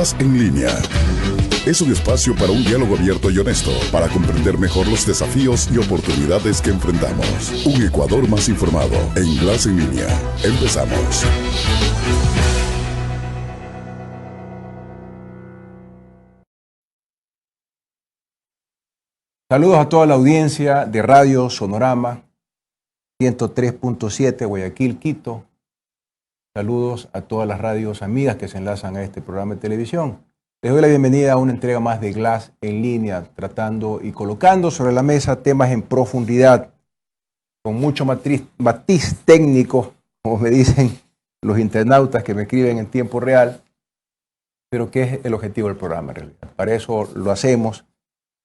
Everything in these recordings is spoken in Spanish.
Glass en línea. Es un espacio para un diálogo abierto y honesto, para comprender mejor los desafíos y oportunidades que enfrentamos. Un Ecuador más informado en Glass en línea. Empezamos. Saludos a toda la audiencia de Radio Sonorama 103.7 Guayaquil, Quito. Saludos a todas las radios amigas que se enlazan a este programa de televisión. Les doy la bienvenida a una entrega más de Glass en línea, tratando y colocando sobre la mesa temas en profundidad, con mucho matiz técnico, como me dicen los internautas que me escriben en tiempo real, pero que es el objetivo del programa en realidad. Para eso lo hacemos,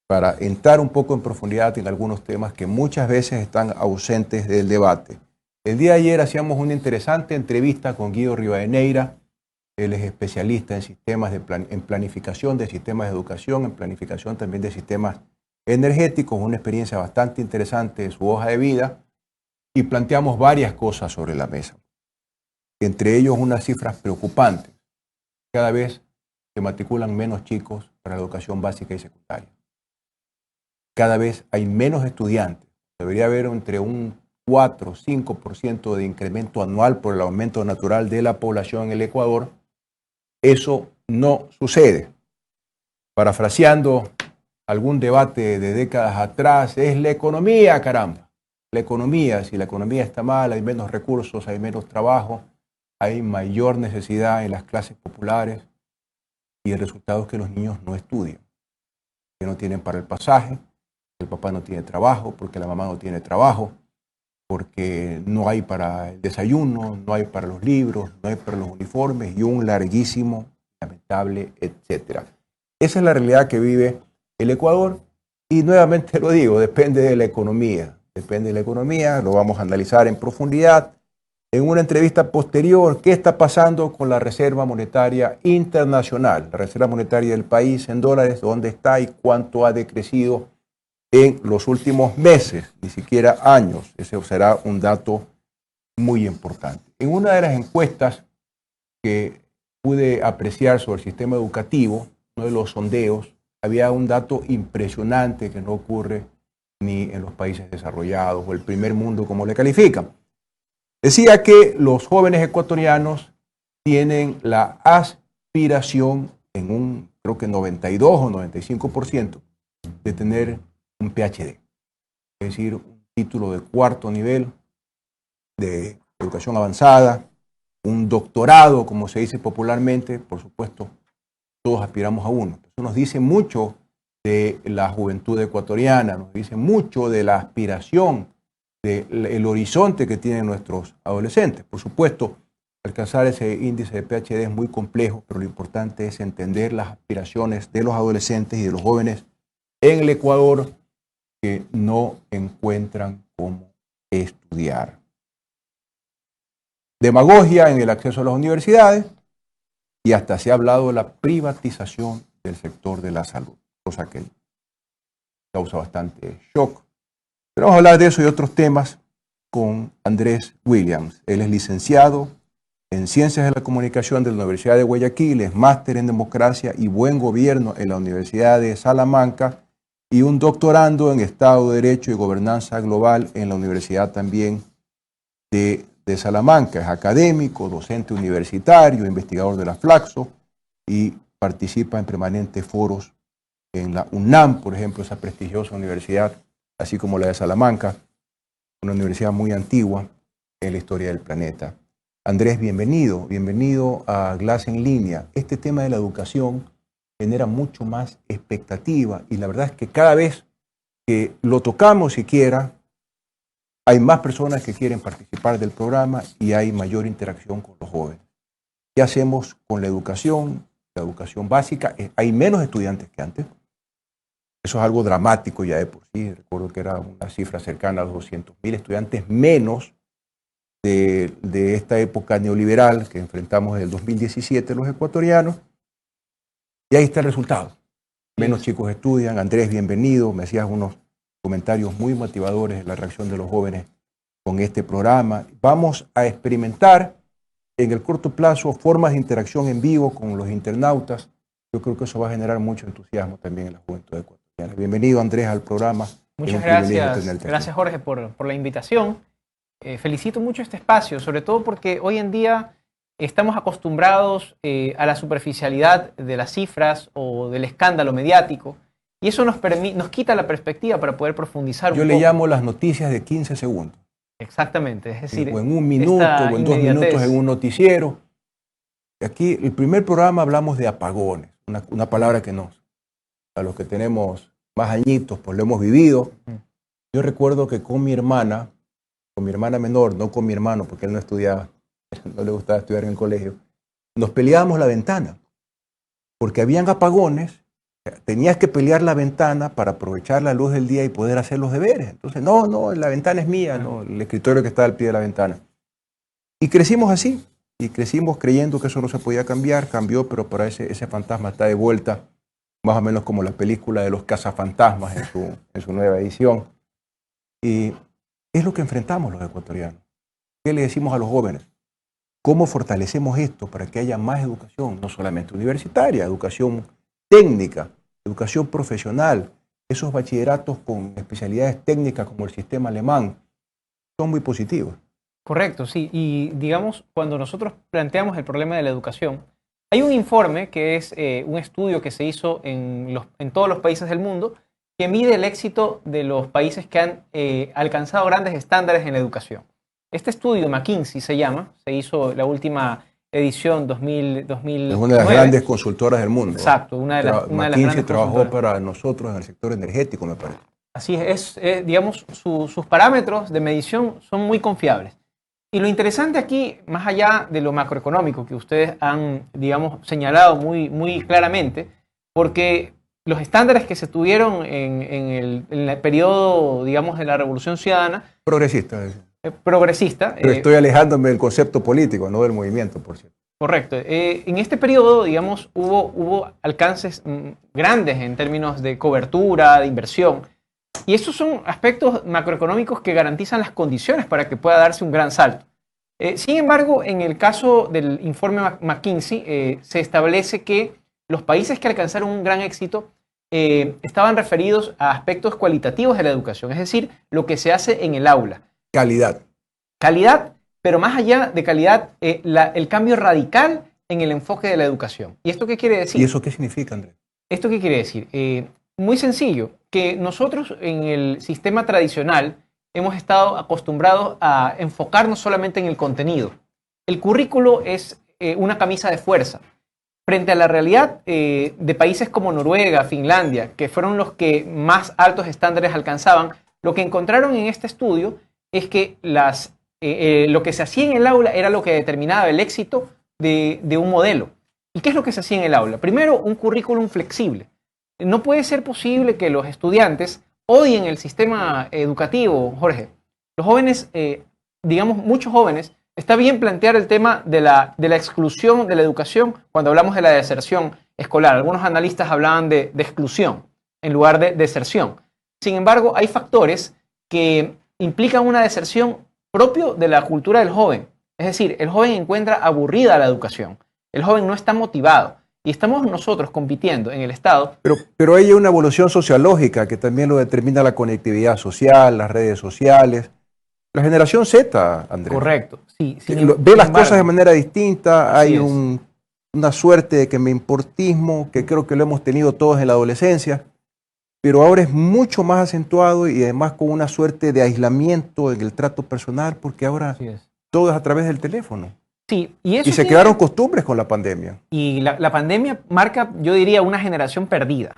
para entrar un poco en profundidad en algunos temas que muchas veces están ausentes del debate. El día de ayer hacíamos una interesante entrevista con Guido Rivadeneira. Él es especialista en sistemas en planificación de sistemas de educación, en planificación también de sistemas energéticos, una experiencia bastante interesante de su hoja de vida, y planteamos varias cosas sobre la mesa. Entre ellos unas cifras preocupantes. Cada vez se matriculan menos chicos para la educación básica y secundaria. Cada vez hay menos estudiantes. Debería haber entre un 4 o 5% de incremento anual por el aumento natural de la población en el Ecuador. Eso no sucede. Parafraseando algún debate de décadas atrás, es la economía, caramba. La economía, si la economía está mal, hay menos recursos, hay menos trabajo, hay mayor necesidad en las clases populares y el resultado es que los niños no estudian, que no tienen para el pasaje, el papá no tiene trabajo, porque la mamá no tiene trabajo, porque no hay para el desayuno, no hay para los libros, no hay para los uniformes y un larguísimo, lamentable, etcétera. Esa es la realidad que vive el Ecuador y nuevamente lo digo, depende de la economía. Depende de la economía, lo vamos a analizar en profundidad. En una entrevista posterior, ¿qué está pasando con la Reserva Monetaria Internacional? La Reserva Monetaria del país en dólares, ¿dónde está y cuánto ha decrecido en los últimos meses, ni siquiera años? Ese será un dato muy importante. En una de las encuestas que pude apreciar sobre el sistema educativo, uno de los sondeos, había un dato impresionante que no ocurre ni en los países desarrollados o el primer mundo, como le califican. Decía que los jóvenes ecuatorianos tienen la aspiración en un, creo que 92 o 95%, de tener un PhD, es decir, un título de cuarto nivel de educación avanzada, un doctorado, como se dice popularmente. Por supuesto, todos aspiramos a uno. Eso nos dice mucho de la juventud ecuatoriana, nos dice mucho de la aspiración, del horizonte que tienen nuestros adolescentes. Por supuesto, alcanzar ese índice de PhD es muy complejo, pero lo importante es entender las aspiraciones de los adolescentes y de los jóvenes en el Ecuador que no encuentran cómo estudiar. Demagogia en el acceso a las universidades y hasta se ha hablado de la privatización del sector de la salud, cosa que causa bastante shock. Pero vamos a hablar de eso y otros temas con Andrés Williams. Él es licenciado en Ciencias de la Comunicación de la Universidad de Guayaquil, es máster en Democracia y Buen Gobierno en la Universidad de Salamanca y un doctorando en Estado de Derecho y Gobernanza Global en la Universidad también de Salamanca. Es académico, docente universitario, investigador de la Flaxo y participa en permanentes foros en la UNAM, por ejemplo, esa prestigiosa universidad, así como la de Salamanca, una universidad muy antigua en la historia del planeta. Andrés, bienvenido a Glass en línea. Este tema de la educación genera mucho más expectativa y la verdad es que cada vez que lo tocamos siquiera, hay más personas que quieren participar del programa y hay mayor interacción con los jóvenes. ¿Qué hacemos con la educación básica? Hay menos estudiantes que antes. Eso es algo dramático ya de por sí. Recuerdo que era una cifra cercana a los 200.000 estudiantes menos de esta época neoliberal que enfrentamos en el 2017 los ecuatorianos. Y ahí está el resultado. Menos chicos estudian. Andrés, bienvenido. Me hacías unos comentarios muy motivadores de la reacción de los jóvenes con este programa. Vamos a experimentar en el corto plazo formas de interacción en vivo con los internautas yo creo que eso va a generar mucho entusiasmo también en la juventud ecuatoriana. Bienvenido, Andrés, al programa. Muchas gracias. Gracias, Jorge, por la invitación. Felicito mucho este espacio, sobre todo porque hoy en día estamos acostumbrados a la superficialidad de las cifras o del escándalo mediático, y eso nos quita la perspectiva para poder profundizar un poco. Yo le llamo las noticias de 15 segundos. Exactamente, es decir, o en un minuto, o en 2 minutos en un noticiero. Aquí, el primer programa hablamos de apagones, una palabra que a los que tenemos más añitos, pues lo hemos vivido. Yo recuerdo que con mi hermana menor, no con mi hermano, porque él no estudiaba, no le gustaba estudiar en el colegio, nos peleábamos la ventana, porque habían apagones, tenías que pelear la ventana para aprovechar la luz del día y poder hacer los deberes. Entonces, no, la ventana es mía, no, el escritorio que está al pie de la ventana. Y crecimos así, y crecimos creyendo que eso no se podía cambiar, cambió, pero para ese fantasma está de vuelta, más o menos como la película de los cazafantasmas en su nueva edición. Y es lo que enfrentamos los ecuatorianos. ¿Qué le decimos a los jóvenes? ¿Cómo fortalecemos esto para que haya más educación, no solamente universitaria, educación técnica, educación profesional? Esos bachilleratos con especialidades técnicas como el sistema alemán son muy positivos. Correcto, sí. Y digamos, cuando nosotros planteamos el problema de la educación, hay un informe que es un estudio que se hizo en todos los países del mundo que mide el éxito de los países que han alcanzado grandes estándares en la educación. Este estudio, McKinsey se llama, se hizo la última edición 2009. Es una de las grandes consultoras del mundo. Exacto, una de las grandes consultoras. McKinsey trabajó para nosotros en el sector energético, me parece. Así es, digamos, sus parámetros de medición son muy confiables. Y lo interesante aquí, más allá de lo macroeconómico que ustedes han, digamos, señalado muy claramente, porque los estándares que se tuvieron en el periodo, digamos, de la Revolución Ciudadana... Progresista. Progresista. Pero estoy alejándome del concepto político, no del movimiento, por cierto. Correcto. En este periodo, digamos, hubo alcances grandes en términos de cobertura, de inversión. Y esos son aspectos macroeconómicos que garantizan las condiciones para que pueda darse un gran salto. Sin embargo, en el caso del informe McKinsey, se establece que los países que alcanzaron un gran éxito estaban referidos a aspectos cualitativos de la educación, es decir, lo que se hace en el aula. Calidad. Calidad, pero más allá de calidad, el cambio radical en el enfoque de la educación. ¿Y esto qué quiere decir? ¿Y eso qué significa, Andrés? ¿Esto qué quiere decir? Muy sencillo, que nosotros en el sistema tradicional hemos estado acostumbrados a enfocarnos solamente en el contenido. El currículo es una camisa de fuerza. Frente a la realidad de países como Noruega, Finlandia, que fueron los que más altos estándares alcanzaban, lo que encontraron en este estudio es que lo que se hacía en el aula era lo que determinaba el éxito de un modelo. ¿Y qué es lo que se hacía en el aula? Primero, un currículum flexible. No puede ser posible que los estudiantes odien el sistema educativo, Jorge. Los jóvenes, digamos, muchos jóvenes, está bien plantear el tema de la exclusión de la educación cuando hablamos de la deserción escolar. Algunos analistas hablaban de exclusión en lugar de deserción. Sin embargo, hay factores que implican una deserción propio de la cultura del joven. Es decir, el joven encuentra aburrida la educación. El joven no está motivado. Y estamos nosotros compitiendo en el Estado. Pero hay una evolución sociológica que también lo determina la conectividad social, las redes sociales. La generación Z, Andrés. Correcto. Sí, ve las cosas de manera distinta. Hay una suerte de que me importismo, que creo que lo hemos tenido todos en la adolescencia, pero ahora es mucho más acentuado y además con una suerte de aislamiento en el trato personal, porque ahora todo es a través del teléfono. Sí, y se quedaron costumbres con la pandemia. Y la pandemia marca, yo diría, una generación perdida.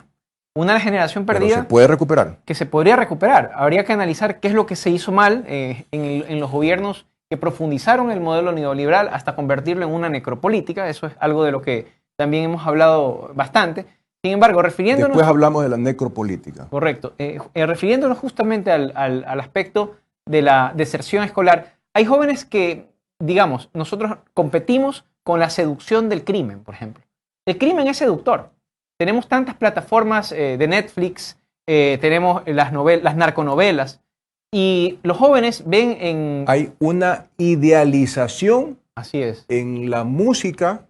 Una generación perdida. Pero se puede recuperar. Que se podría recuperar. Habría que analizar qué es lo que se hizo mal en los gobiernos que profundizaron el modelo neoliberal hasta convertirlo en una necropolítica. Eso es algo de lo que también hemos hablado bastante. Sin embargo, refiriéndonos... Después hablamos de la necropolítica. Correcto. Refiriéndonos justamente al aspecto de la deserción escolar, hay jóvenes que, digamos, nosotros competimos con la seducción del crimen, por ejemplo. El crimen es seductor. Tenemos tantas plataformas de Netflix, tenemos las narconovelas, y los jóvenes ven en... Hay una idealización. Así es. En la música.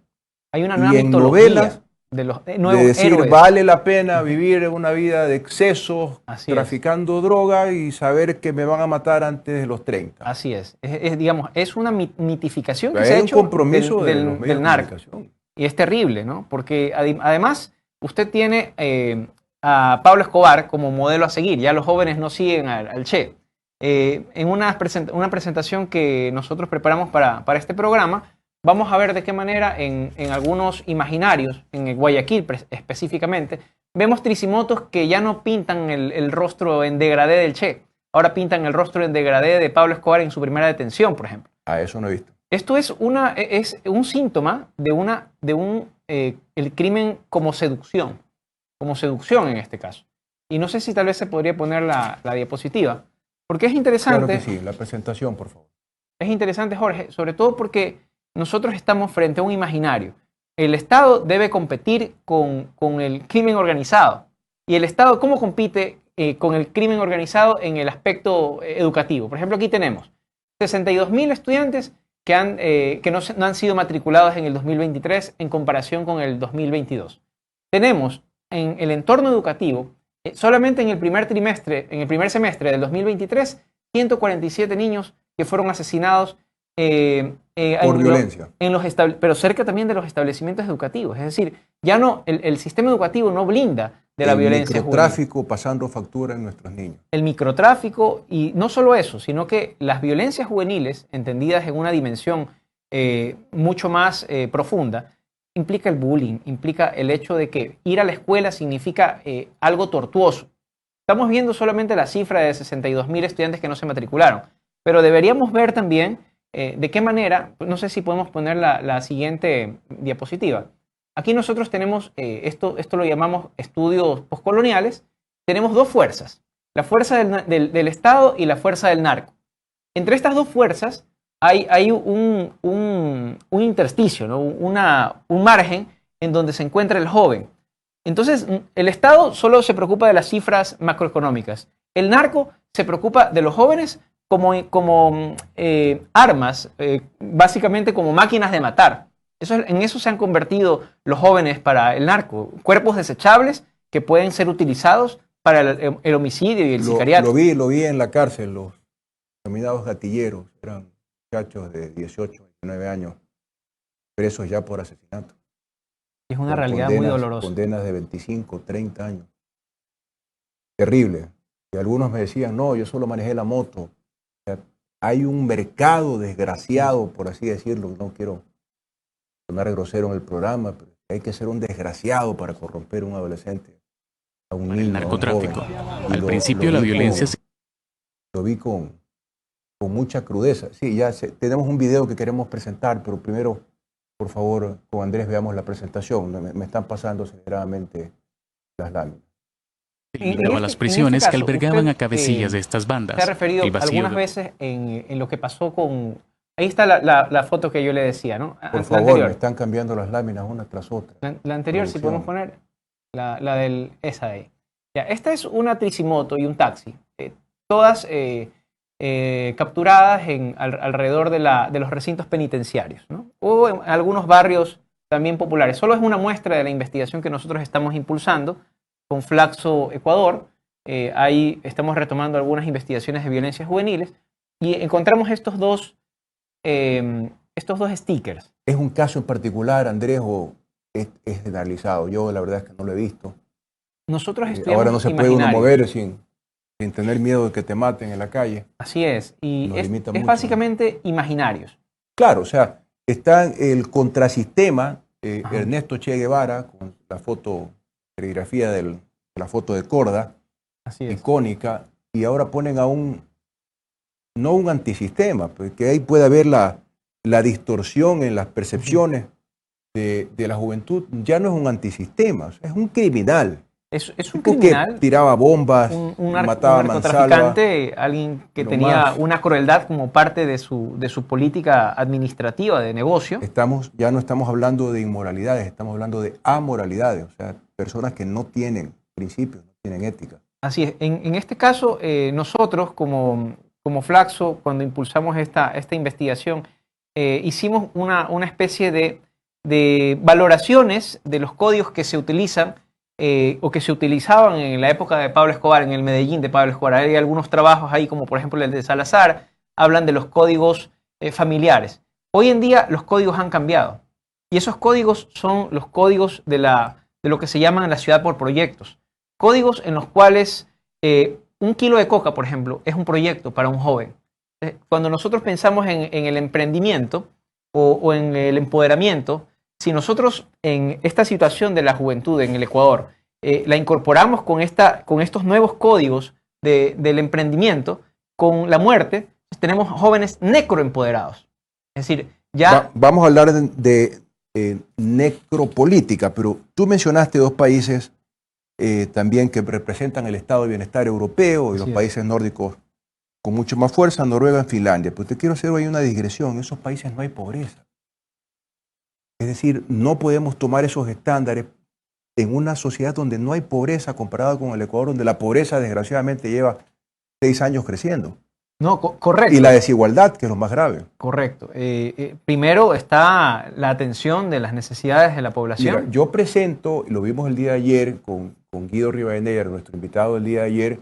Hay una nueva y en mitología. Novelas nuevos decir, héroes. vale la pena vivir una vida de excesos, Así traficando droga y saber que me van a matar antes de los 30. Así es. Digamos, es una mitificación que se ha Hay un hecho compromiso de los medios del de narco. comunicación. Y es terrible, ¿no? Porque además usted tiene a Pablo Escobar como modelo a seguir. Ya los jóvenes no siguen al Che. En una presentación que nosotros preparamos para este programa, vamos a ver de qué manera en algunos imaginarios, en Guayaquil específicamente, vemos trisimotos que ya no pintan el rostro en degradé del Che. Ahora pintan el rostro en degradé de Pablo Escobar en su primera detención, por ejemplo. Ah, eso no he visto. Esto es un síntoma de el crimen como seducción en este caso. Y no sé si tal vez se podría poner la diapositiva, porque es interesante. Claro que sí, la presentación, por favor. Es interesante, Jorge, sobre todo porque nosotros estamos frente a un imaginario. El Estado debe competir con el crimen organizado. ¿Y el Estado cómo compite con el crimen organizado en el aspecto educativo? Por ejemplo, aquí tenemos 62.000 estudiantes que no han sido matriculados en el 2023 en comparación con el 2022. Tenemos en el entorno educativo, solamente en el primer semestre del 2023, 147 niños que fueron asesinados por violencia. Pero cerca también de los establecimientos educativos. Es decir, ya no, el sistema educativo no blinda de la violencia. El microtráfico pasando factura en nuestros niños. El microtráfico, y no solo eso, sino que las violencias juveniles, entendidas en una dimensión mucho más profunda, implica el bullying, implica el hecho de que ir a la escuela significa algo tortuoso. Estamos viendo solamente la cifra de 62.000 estudiantes que no se matricularon, pero deberíamos ver también de qué manera, no sé si podemos poner la siguiente diapositiva. Aquí nosotros tenemos, esto lo llamamos estudios postcoloniales, tenemos dos fuerzas, la fuerza del Estado y la fuerza del narco. Entre estas dos fuerzas hay un intersticio, ¿no? Un margen en donde se encuentra el joven. Entonces, el Estado solo se preocupa de las cifras macroeconómicas. El narco se preocupa de los jóvenes como armas, básicamente como máquinas de matar. En eso se han convertido los jóvenes para el narco, cuerpos desechables que pueden ser utilizados para el homicidio y el sicariato. Lo vi en la cárcel, los denominados gatilleros, eran muchachos de 18, 19 años, presos ya por asesinato. Es una realidad muy dolorosa. Condenas de 25, 30 años. Terrible. Y algunos me decían, no, yo solo manejé la moto. O sea, hay un mercado desgraciado, por así decirlo, no quiero sonar grosero en el programa, pero hay que ser un desgraciado para corromper a un adolescente, a un niño, el narcotráfico. A un joven. Al principio la violencia lo vi con mucha crudeza. Sí, ya tenemos un video que queremos presentar, pero primero, por favor, con Andrés veamos la presentación. Me están pasando aceleradamente las láminas. eliminaba las prisiones que albergaban a cabecillas de estas bandas. Se ha referido algunas veces en lo que pasó con... Ahí está la foto que yo le decía, ¿no? Por favor, me están cambiando las láminas una tras otra. La anterior, si podemos poner, esa de ahí. Ya, esta es una tricimoto y un taxi, todas capturadas alrededor de los recintos penitenciarios, ¿no? O en algunos barrios también populares. Solo es una muestra de la investigación que nosotros estamos impulsando con Flaxo Ecuador. Ahí estamos retomando algunas investigaciones de violencias juveniles y encontramos estos dos stickers. ¿Es un caso en particular, Andrés, o es generalizado? Yo la verdad es que no lo he visto. Nosotros estudiamos ahora no se puede uno mover sin tener miedo de que te maten en la calle. Así es, y es básicamente imaginarios. Claro, o sea, está el contrasistema, Ernesto Che Guevara, con la foto, serigrafía de la foto de Corda, así es, icónica, y ahora ponen a no un antisistema, porque ahí puede haber la distorsión en las percepciones de la juventud. Ya no es un antisistema, es un criminal. Es un criminal. Que tiraba bombas, mataba un narcotraficante, alguien que tenía una crueldad como parte de su política administrativa de negocio. Ya no estamos hablando de inmoralidades, estamos hablando de amoralidades, o sea, personas que no tienen principios, no tienen ética. Así es. En este caso, nosotros como Flaxo, cuando impulsamos esta investigación, hicimos una especie de de valoraciones de los códigos que se utilizan o que se utilizaban en la época de Pablo Escobar, en el Medellín de Pablo Escobar. Hay algunos trabajos ahí, como por ejemplo el de Salazar, hablan de los códigos familiares. Hoy en día los códigos han cambiado y esos códigos son los códigos de lo que se llaman la ciudad por proyectos. Códigos en los cuales un kilo de coca, por ejemplo, es un proyecto para un joven. Cuando nosotros pensamos en el emprendimiento o en el empoderamiento, si nosotros en esta situación de la juventud en el Ecuador la incorporamos con estos nuevos códigos del emprendimiento, con la muerte, tenemos jóvenes necroempoderados. Es decir, ya... Vamos a hablar de necropolítica, pero tú mencionaste dos países también que representan el estado de bienestar europeo y los países nórdicos con mucho más fuerza, Noruega y Finlandia. Pero te quiero hacer hoy una digresión. En esos países no hay pobreza. Es decir, no podemos tomar esos estándares en una sociedad donde no hay pobreza comparada con el Ecuador, donde la pobreza desgraciadamente lleva 6 años creciendo. No, correcto. Y la desigualdad, que es lo más grave. Correcto. Primero está la atención de las necesidades de la población. Mira, yo presento, y lo vimos el día de ayer con Guido Rivadeneira, nuestro invitado el día de ayer,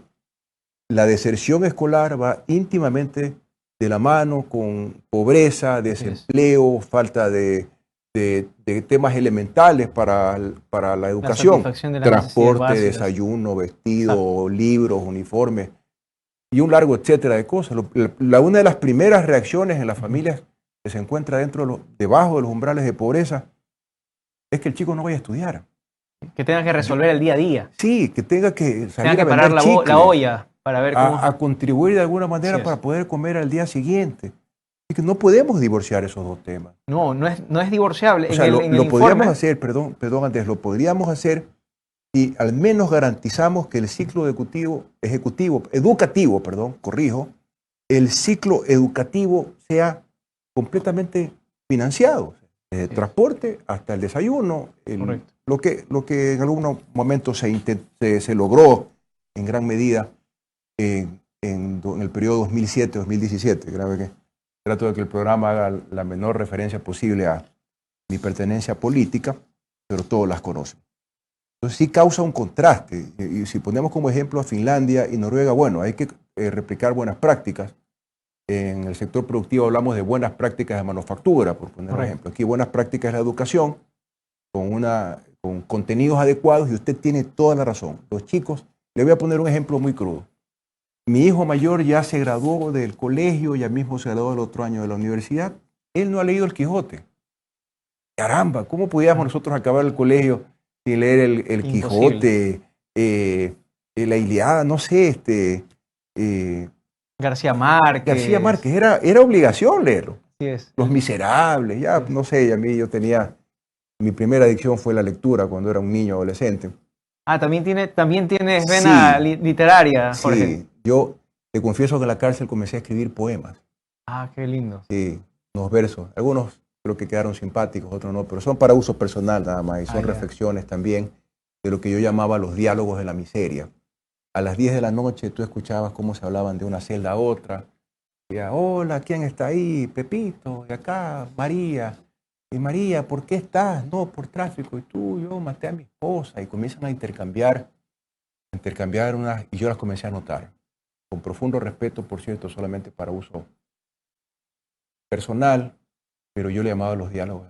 la deserción escolar va íntimamente de la mano con pobreza, desempleo, falta de temas elementales para la educación, transporte, desayuno, vestido, libros, uniformes y un largo etcétera de cosas. Una de las primeras reacciones en las familias que se encuentra debajo de los umbrales de pobreza es que el chico no vaya a estudiar. Que tenga que resolver el día a día. Sí, que tenga que salir a parar la olla para ver cómo... A contribuir de alguna manera para poder comer al día siguiente. Y que no podemos divorciar esos dos temas. No es divorciable. O sea, lo podríamos hacer, perdón Andrés, lo podríamos hacer y al menos garantizamos que el ciclo educativo, el ciclo educativo sea completamente financiado. Desde el transporte hasta el desayuno, lo que en algún momento se logró en gran medida en el periodo 2007-2017. Grave que trato de que el programa haga la menor referencia posible a mi pertenencia política, pero todos las conocen. Entonces sí causa un contraste. Y si ponemos como ejemplo a Finlandia y Noruega, bueno, hay que replicar buenas prácticas. En el sector productivo hablamos de buenas prácticas de manufactura, por poner un ejemplo. Aquí buenas prácticas de la educación, con contenidos adecuados, y usted tiene toda la razón. Los chicos, le voy a poner un ejemplo muy crudo. Mi hijo mayor ya se graduó del colegio, ya mismo se graduó el otro año de la universidad. Él no ha leído el Quijote. Caramba, ¿cómo podíamos nosotros acabar el colegio sin leer el Quijote, la Ilíada, no sé, García Márquez. Era obligación leerlo. Así es. Los Miserables, ya no sé, mi primera adicción fue la lectura cuando era un niño adolescente. También tienes vena literaria, Jorge. Sí, yo te confieso que en la cárcel comencé a escribir poemas. Qué lindo. Sí, unos versos. Algunos creo que quedaron simpáticos, otros no, pero son para uso personal nada más y son reflexiones también de lo que yo llamaba los diálogos de la miseria. A las 10 de la noche tú escuchabas cómo se hablaban de una celda a otra. Y hola, ¿quién está ahí? Pepito, y acá, María. Y María, ¿por qué estás? No, por tráfico. Y yo maté a mi esposa. Y comienzan a intercambiar unas, y yo las comencé a notar. Con profundo respeto, por cierto, solamente para uso personal, pero yo le llamaba los diálogos.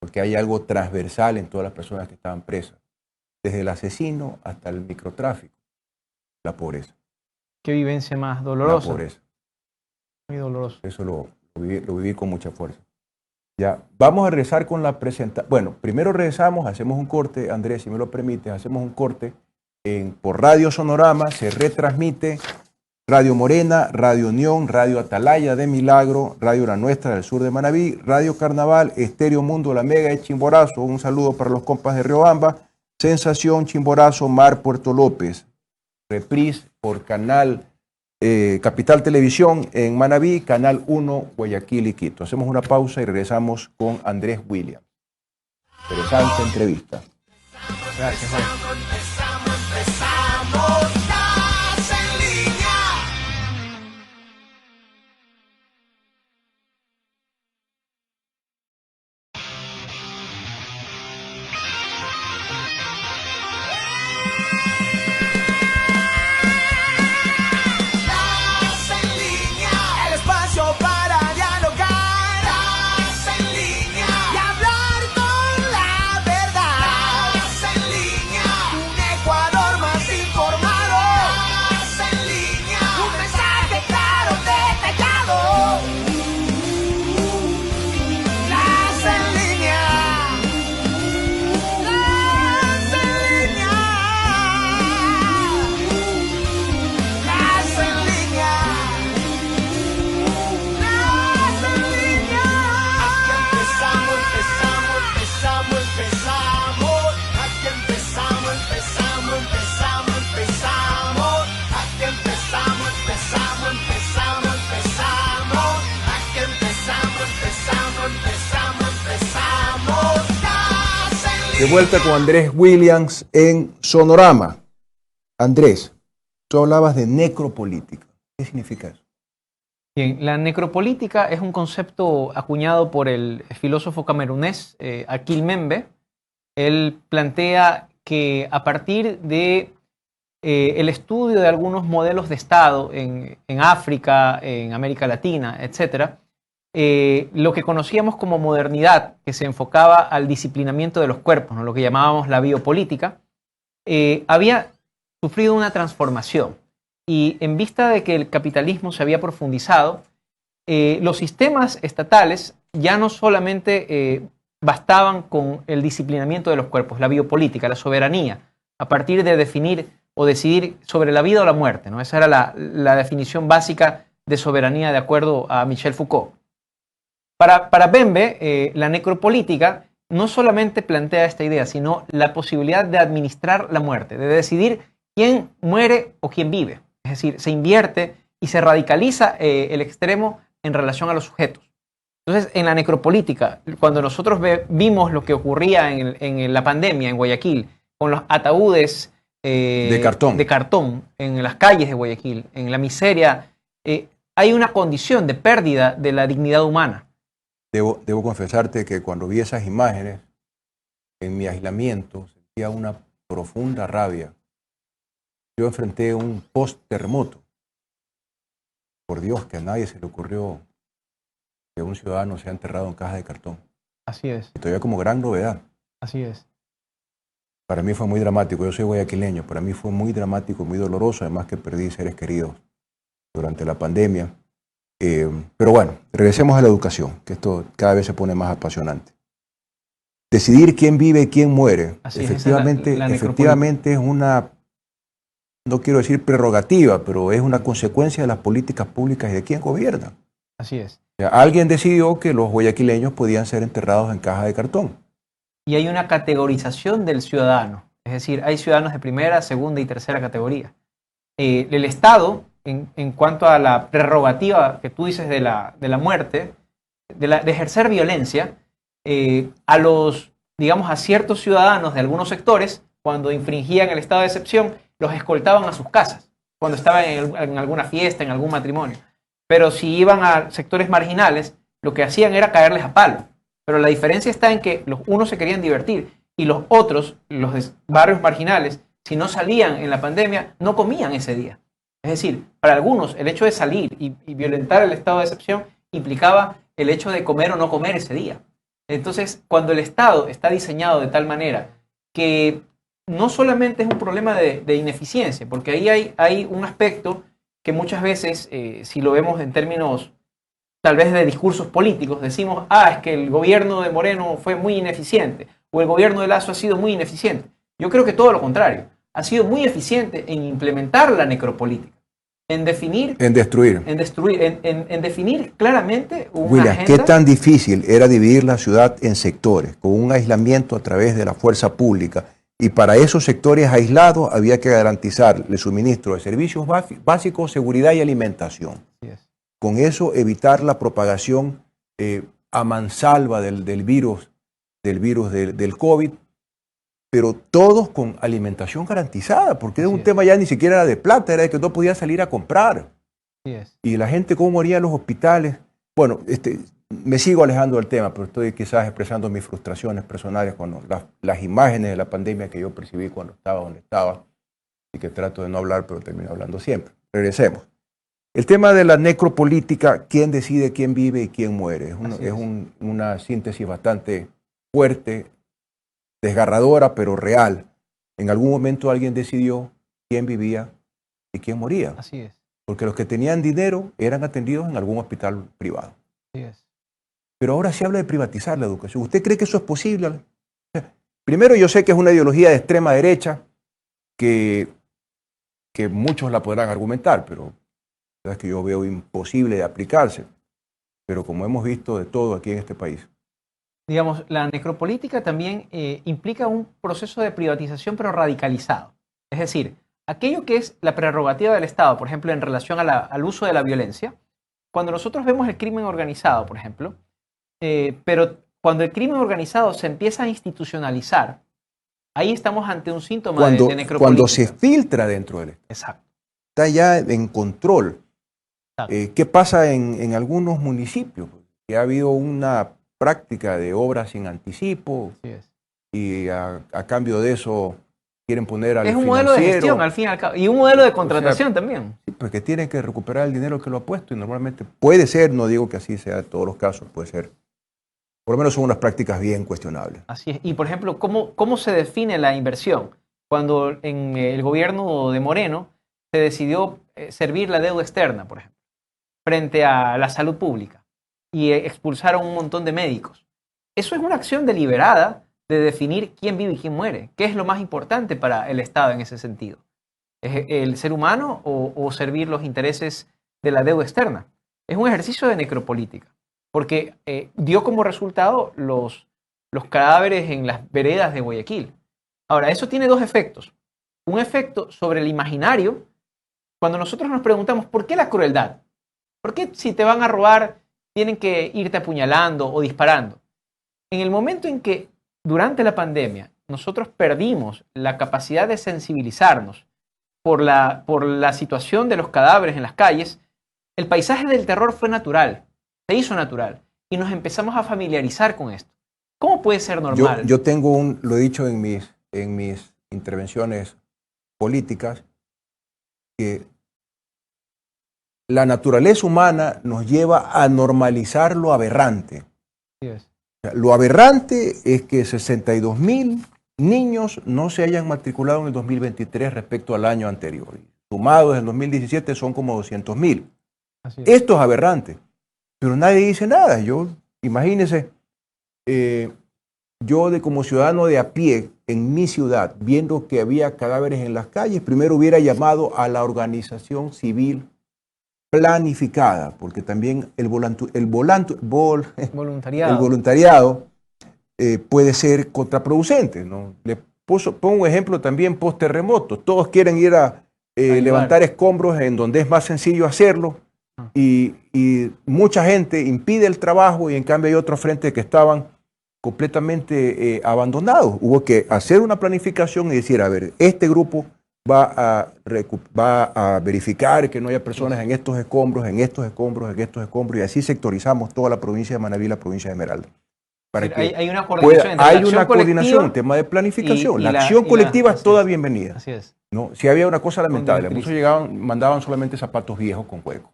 Porque hay algo transversal en todas las personas que estaban presas. Desde el asesino hasta el microtráfico. La pobreza. Qué vivencia más dolorosa. La pobreza. Muy doloroso. Eso lo viví con mucha fuerza. Ya, vamos a regresar con la presentación. Bueno, primero regresamos, hacemos un corte, Andrés, si me lo permites, hacemos un corte por Radio Sonorama, se retransmite Radio Morena, Radio Unión, Radio Atalaya de Milagro, Radio La Nuestra del sur de Manabí, Radio Carnaval, Estéreo Mundo, La Mega de Chimborazo, un saludo para los compas de Riobamba, Sensación, Chimborazo, Mar, Puerto López, reprise por Canal Capital Televisión en Manabí, Canal 1, Guayaquil y Quito. Hacemos una pausa y regresamos con Andrés Williams. Interesante entrevista. Gracias, Jorge. De vuelta con Andrés Williams en Sonorama. Andrés, tú hablabas de necropolítica. ¿Qué significa eso? Bien, la necropolítica es un concepto acuñado por el filósofo camerunés Achille Mbembe. Él plantea que a partir de el estudio de algunos modelos de Estado en África, en América Latina, etc., lo que conocíamos como modernidad, que se enfocaba al disciplinamiento de los cuerpos, ¿no? Lo que llamábamos la biopolítica, había sufrido una transformación. Y en vista de que el capitalismo se había profundizado, los sistemas estatales ya no solamente bastaban con el disciplinamiento de los cuerpos, la biopolítica, la soberanía, a partir de definir o decidir sobre la vida o la muerte, ¿no? Esa era la definición básica de soberanía de acuerdo a Michel Foucault. Para Mbembe, la necropolítica no solamente plantea esta idea, sino la posibilidad de administrar la muerte, de decidir quién muere o quién vive. Es decir, se invierte y se radicaliza el extremo en relación a los sujetos. Entonces, en la necropolítica, cuando nosotros vimos lo que ocurría en la pandemia en Guayaquil, con los ataúdes de cartón en las calles de Guayaquil, en la miseria, hay una condición de pérdida de la dignidad humana. Debo confesarte que cuando vi esas imágenes, en mi aislamiento, sentía una profunda rabia. Yo enfrenté un post-terremoto. Por Dios, que a nadie se le ocurrió que un ciudadano sea enterrado en caja de cartón. Así es. Y todavía como gran novedad. Así es. Para mí fue muy dramático. Yo soy guayaquileño. Para mí fue muy dramático, muy doloroso. Además que perdí seres queridos durante la pandemia. Pero bueno, regresemos a la educación, que esto cada vez se pone más apasionante. Decidir quién vive y quién muere, efectivamente es una, no quiero decir prerrogativa, pero es una consecuencia de las políticas públicas y de quién gobierna. Así es. O sea, alguien decidió que los guayaquileños podían ser enterrados en caja de cartón. Y hay una categorización del ciudadano. Es decir, hay ciudadanos de primera, segunda y tercera categoría. El Estado, en cuanto a la prerrogativa que tú dices de la muerte, de ejercer violencia, a ciertos ciudadanos de algunos sectores, cuando infringían el estado de excepción, los escoltaban a sus casas, cuando estaban en alguna fiesta, en algún matrimonio. Pero si iban a sectores marginales, lo que hacían era caerles a palo. Pero la diferencia está en que los unos se querían divertir y los otros, los de barrios marginales, si no salían en la pandemia, no comían ese día. Es decir, para algunos el hecho de salir y violentar el estado de excepción implicaba el hecho de comer o no comer ese día. Entonces, cuando el Estado está diseñado de tal manera que no solamente es un problema de ineficiencia, porque ahí hay un aspecto que muchas veces, si lo vemos en términos tal vez de discursos políticos, decimos, es que el gobierno de Moreno fue muy ineficiente, o el gobierno de Lasso ha sido muy ineficiente. Yo creo que todo lo contrario, ha sido muy eficiente en implementar la necropolítica, en definir... En destruir. En definir claramente una William, agenda. ¿qué tan difícil era dividir la ciudad en sectores, con un aislamiento a través de la fuerza pública? Y para esos sectores aislados había que garantizar el suministro de servicios básicos, seguridad y alimentación. Yes. Con eso evitar la propagación a mansalva del virus del COVID, pero todos con alimentación garantizada, porque era un tema ya ni siquiera de plata, era de que no podía salir a comprar. Yes. Y la gente cómo moría en los hospitales. Bueno, me sigo alejando del tema, pero estoy quizás expresando mis frustraciones personales con las imágenes de la pandemia que yo percibí cuando estaba donde estaba, y que trato de no hablar, pero termino hablando siempre. Regresemos. El tema de la necropolítica, quién decide quién vive y quién muere, es una síntesis bastante fuerte, desgarradora, pero real. En algún momento alguien decidió quién vivía y quién moría. Así es. Porque los que tenían dinero eran atendidos en algún hospital privado. Así es. Pero ahora se habla de privatizar la educación. ¿Usted cree que eso es posible? Primero, yo sé que es una ideología de extrema derecha que muchos la podrán argumentar, pero es que yo veo imposible de aplicarse. Pero como hemos visto de todo aquí en este país. Digamos, la necropolítica también implica un proceso de privatización, pero radicalizado. Es decir, aquello que es la prerrogativa del Estado, por ejemplo, en relación al uso de la violencia, cuando nosotros vemos el crimen organizado, por ejemplo, pero cuando el crimen organizado se empieza a institucionalizar, Ahí estamos ante un síntoma de necropolítica. Cuando se filtra dentro del Estado. Exacto. Está ya en control. ¿Qué pasa en algunos municipios? Que ha habido una práctica de obras sin anticipo y a cambio de eso quieren poner al financiero. Es un modelo de gestión, al fin y al cabo. Y un modelo de contratación también. Sí, porque tienen que recuperar el dinero que lo ha puesto y normalmente puede ser, no digo que así sea en todos los casos, puede ser. Por lo menos son unas prácticas bien cuestionables. Así es. Y, por ejemplo, ¿cómo se define la inversión? Cuando en el gobierno de Moreno se decidió servir la deuda externa, por ejemplo, frente a la salud pública y expulsaron un montón de médicos. Eso es una acción deliberada de definir quién vive y quién muere. ¿Qué es lo más importante para el Estado en ese sentido? ¿Es el ser humano o servir los intereses de la deuda externa? Es un ejercicio de necropolítica, porque dio como resultado los cadáveres en las veredas de Guayaquil. Ahora, eso tiene dos efectos. Un efecto sobre el imaginario, cuando nosotros nos preguntamos, ¿por qué la crueldad? ¿Por qué si te van a robar tienen que irte apuñalando o disparando? En el momento en que durante la pandemia nosotros perdimos la capacidad de sensibilizarnos por la situación de los cadáveres en las calles, el paisaje del terror fue natural, se hizo natural y nos empezamos a familiarizar con esto. ¿Cómo puede ser normal? Yo tengo lo he dicho en mis intervenciones políticas, que la naturaleza humana nos lleva a normalizar lo aberrante. Sí es. O sea, lo aberrante es que 62.000 niños no se hayan matriculado en el 2023 respecto al año anterior. Sumados en el 2017 son como 200.000. Esto es aberrante, pero nadie dice nada. Imagínense, yo como ciudadano de a pie en mi ciudad, viendo que había cadáveres en las calles, primero hubiera llamado a la organización civil planificada, porque también el voluntariado puede ser contraproducente, ¿no? Pongo un ejemplo también post-terremoto. Todos quieren ir a levantar escombros en donde es más sencillo hacerlo y mucha gente impide el trabajo y en cambio hay otros frentes que estaban completamente abandonados. Hubo que hacer una planificación y decir, a ver, este grupo va a verificar que no haya personas en estos escombros, en estos escombros, en estos escombros, y así sectorizamos toda la provincia de Manabí y la provincia de Esmeralda. Hay una coordinación hay una coordinación, un tema de planificación. La acción colectiva es toda bienvenida. Así es. ¿No? Si había una cosa lamentable, muchos mandaban solamente zapatos viejos con huecos.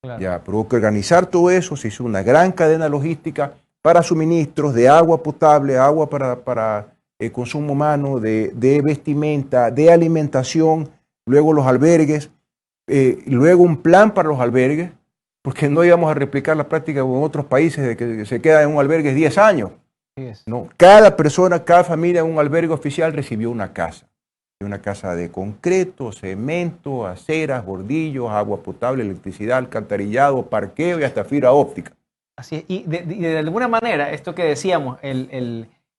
Claro. Ya, pero hubo que organizar todo eso, se hizo una gran cadena logística para suministros de agua potable, agua para consumo humano, de vestimenta, de alimentación, luego los albergues, luego un plan para los albergues, porque no íbamos a replicar la práctica en otros países de que se queda en un albergue 10 años. ¿No? Cada persona, cada familia en un albergue oficial recibió una casa de concreto, cemento, aceras, bordillos, agua potable, electricidad, alcantarillado, parqueo y hasta fibra óptica. Así es. Y de alguna manera, esto que decíamos,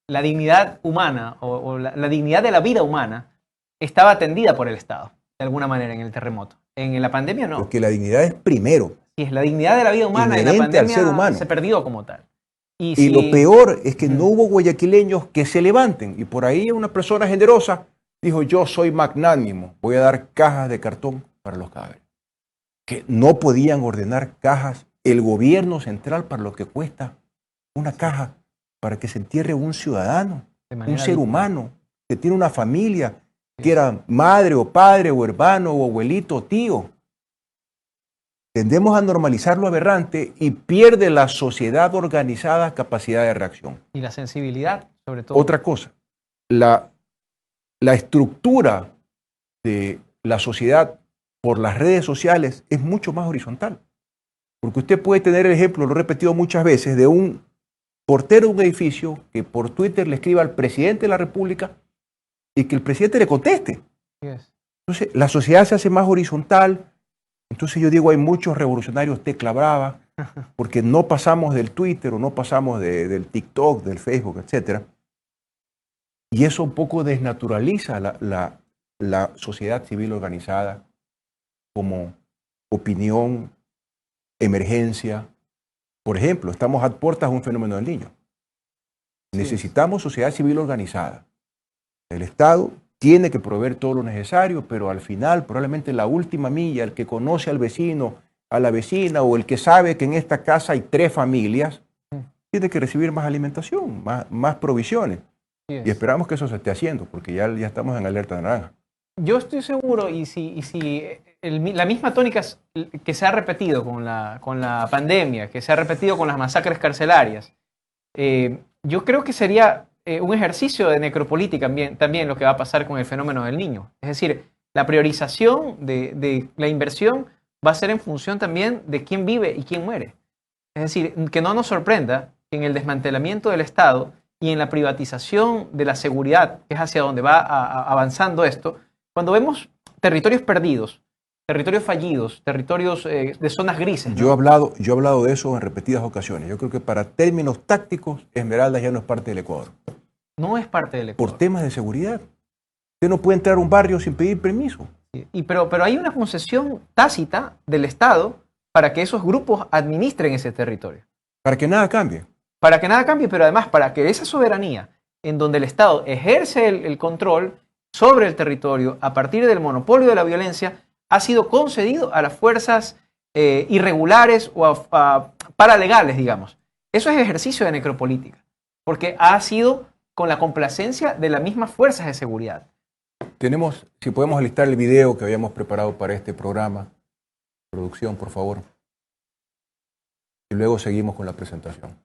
la dignidad humana o la dignidad de la vida humana estaba atendida por el Estado, de alguna manera, en el terremoto. En la pandemia no. Porque la dignidad es primero. Sí, es la dignidad de la vida humana en la pandemia al ser humano. Se perdió como tal. Y lo peor es que no hubo guayaquileños que se levanten. Y por ahí una persona generosa dijo, yo soy magnánimo, voy a dar cajas de cartón para los cadáveres. Que no podían ordenar cajas el gobierno central para lo que cuesta una caja para que se entierre un ciudadano, un ser humano, que tiene una familia, que era madre o padre o hermano o abuelito o tío. Tendemos a normalizar lo aberrante y pierde la sociedad organizada capacidad de reacción. Y la sensibilidad, sobre todo. Otra cosa, la estructura de la sociedad por las redes sociales es mucho más horizontal. Porque usted puede tener el ejemplo, lo he repetido muchas veces, de un portero de un edificio que por Twitter le escriba al presidente de la República y que el presidente le conteste. Entonces, la sociedad se hace más horizontal. Entonces yo digo, hay muchos revolucionarios tecla brava, porque no pasamos del Twitter o no pasamos del TikTok, del Facebook, etc. Y eso un poco desnaturaliza la sociedad civil organizada como opinión, emergencia. Por ejemplo, estamos a puertas de un fenómeno del Niño. Necesitamos sociedad civil organizada. El Estado tiene que proveer todo lo necesario, pero al final, probablemente la última milla, el que conoce al vecino, a la vecina, o el que sabe que en esta casa hay 3 familias, tiene que recibir más alimentación, más provisiones. Y esperamos que eso se esté haciendo, porque ya estamos en alerta naranja. Yo estoy seguro, y si la misma tónica que se ha repetido con la pandemia, que se ha repetido con las masacres carcelarias, yo creo que sería un ejercicio de necropolítica también lo que va a pasar con el fenómeno del niño. Es decir, la priorización de la inversión va a ser en función también de quién vive y quién muere. Es decir, que no nos sorprenda que en el desmantelamiento del Estado y en la privatización de la seguridad, que es hacia donde va avanzando esto, cuando vemos territorios perdidos, territorios fallidos, territorios de zonas grises, ¿no? Yo he hablado de eso en repetidas ocasiones. Yo creo que para términos tácticos, Esmeraldas ya no es parte del Ecuador. No es parte del Ecuador. Por temas de seguridad. Usted no puede entrar a un barrio sin pedir permiso. Pero hay una concesión tácita del Estado para que esos grupos administren ese territorio. Para que nada cambie. Para que nada cambie, pero además para que esa soberanía en donde el Estado ejerce el control sobre el territorio a partir del monopolio de la violencia ha sido concedido a las fuerzas irregulares o paralegales, digamos. Eso es ejercicio de necropolítica, porque ha sido con la complacencia de las mismas fuerzas de seguridad. Si podemos alistar el video que habíamos preparado para este programa. Producción, por favor. Y luego seguimos con la presentación.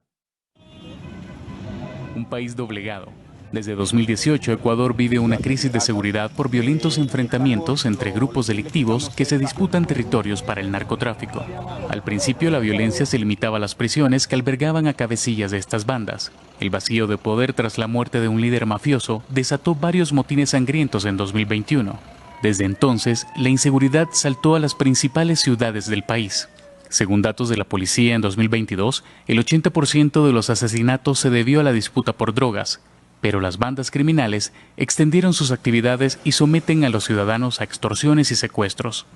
Un país doblegado. Desde 2018, Ecuador vive una crisis de seguridad por violentos enfrentamientos entre grupos delictivos que se disputan territorios para el narcotráfico. Al principio, la violencia se limitaba a las prisiones que albergaban a cabecillas de estas bandas. El vacío de poder tras la muerte de un líder mafioso desató varios motines sangrientos en 2021. Desde entonces, la inseguridad saltó a las principales ciudades del país. Según datos de la policía en 2022, el 80% de los asesinatos se debió a la disputa por drogas, pero las bandas criminales extendieron sus actividades y someten a los ciudadanos a extorsiones y secuestros.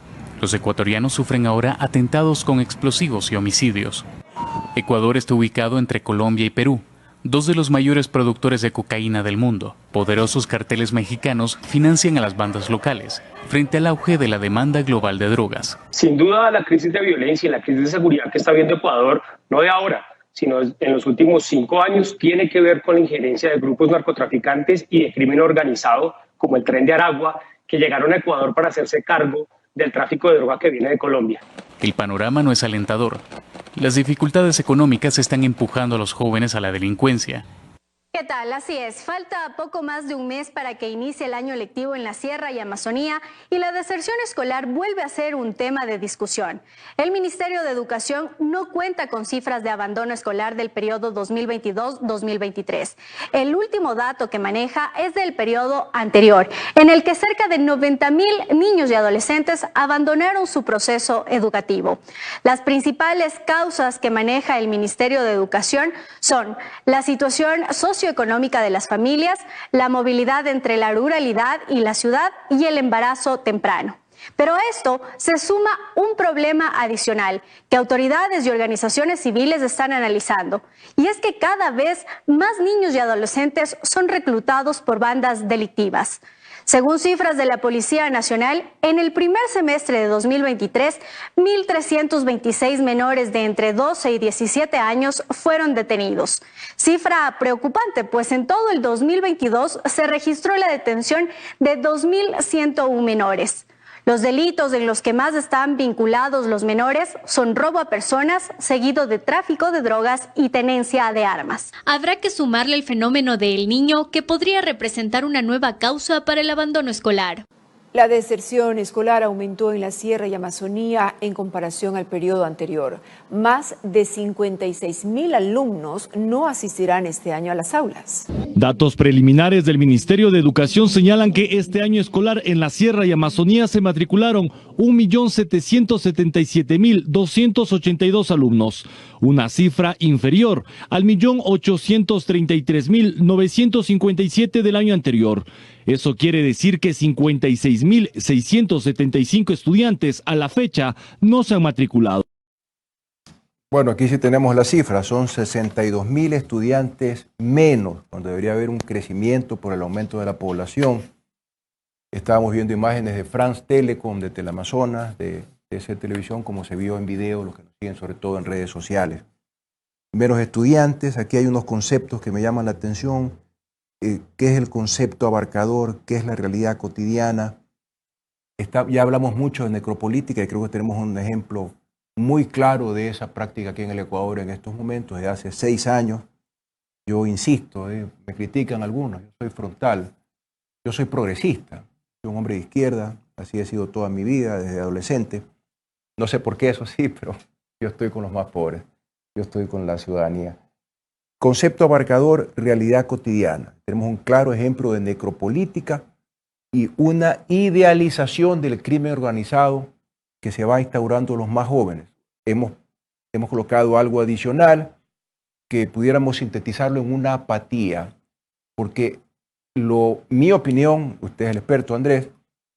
Los ecuatorianos sufren ahora atentados con explosivos y homicidios. Ecuador está ubicado entre Colombia y Perú, 2 de los mayores productores de cocaína del mundo. Poderosos carteles mexicanos financian a las bandas locales, frente al auge de la demanda global de drogas. Sin duda, la crisis de violencia y la crisis de seguridad que está viendo Ecuador, no de ahora, sino en los últimos 5 años, tiene que ver con la injerencia de grupos narcotraficantes y de crimen organizado, como el Tren de Aragua, que llegaron a Ecuador para hacerse cargo del tráfico de droga que viene de Colombia. El panorama no es alentador. Las dificultades económicas están empujando a los jóvenes a la delincuencia. ¿Qué tal? Así es, falta poco más de un mes para que inicie el año lectivo en la Sierra y Amazonía y la deserción escolar vuelve a ser un tema de discusión. El Ministerio de Educación no cuenta con cifras de abandono escolar del periodo 2022-2023. El último dato que maneja es del periodo anterior, en el que cerca de 90,000 niños y adolescentes abandonaron su proceso educativo. Las principales causas que maneja el Ministerio de Educación son la situación socioeconómica de las familias, la movilidad entre la ruralidad y la ciudad y el embarazo temprano. Pero a esto se suma un problema adicional que autoridades y organizaciones civiles están analizando, y es que cada vez más niños y adolescentes son reclutados por bandas delictivas. Según cifras de la Policía Nacional, en el primer semestre de 2023, 1.326 menores de entre 12 y 17 años fueron detenidos. Cifra preocupante, pues en todo el 2022 se registró la detención de 2.101 menores. Los delitos en los que más están vinculados los menores son robo a personas, seguido de tráfico de drogas y tenencia de armas. Habrá que sumarle el fenómeno del niño, que podría representar una nueva causa para el abandono escolar. La deserción escolar aumentó en la Sierra y Amazonía en comparación al periodo anterior. Más de 56,000 alumnos no asistirán este año a las aulas. Datos preliminares del Ministerio de Educación señalan que este año escolar en la Sierra y Amazonía se matricularon 1.777.282 alumnos, una cifra inferior al 1.833.957 del año anterior. Eso quiere decir que 56.675 estudiantes a la fecha no se han matriculado. Bueno, aquí sí tenemos las cifras, son 62.000 estudiantes menos, cuando debería haber un crecimiento por el aumento de la población. Estábamos viendo imágenes de France Telecom, de Teleamazonas, de esa televisión, como se vio en video, los que nos siguen sobre todo en redes sociales. Menos estudiantes, aquí hay unos conceptos que me llaman la atención. ¿Qué es el concepto abarcador? ¿Qué es la realidad cotidiana? Ya hablamos mucho de necropolítica y creo que tenemos un ejemplo muy claro de esa práctica aquí en el Ecuador en estos momentos, de hace 6 años. Yo insisto, me critican algunos, yo soy frontal, yo soy progresista, soy un hombre de izquierda, así he sido toda mi vida, desde adolescente. No sé por qué, eso sí, pero yo estoy con los más pobres, yo estoy con la ciudadanía. Concepto abarcador, realidad cotidiana. Tenemos un claro ejemplo de necropolítica y una idealización del crimen organizado que se va instaurando en los más jóvenes. Hemos colocado algo adicional que pudiéramos sintetizarlo en una apatía, porque mi opinión, usted es el experto Andrés,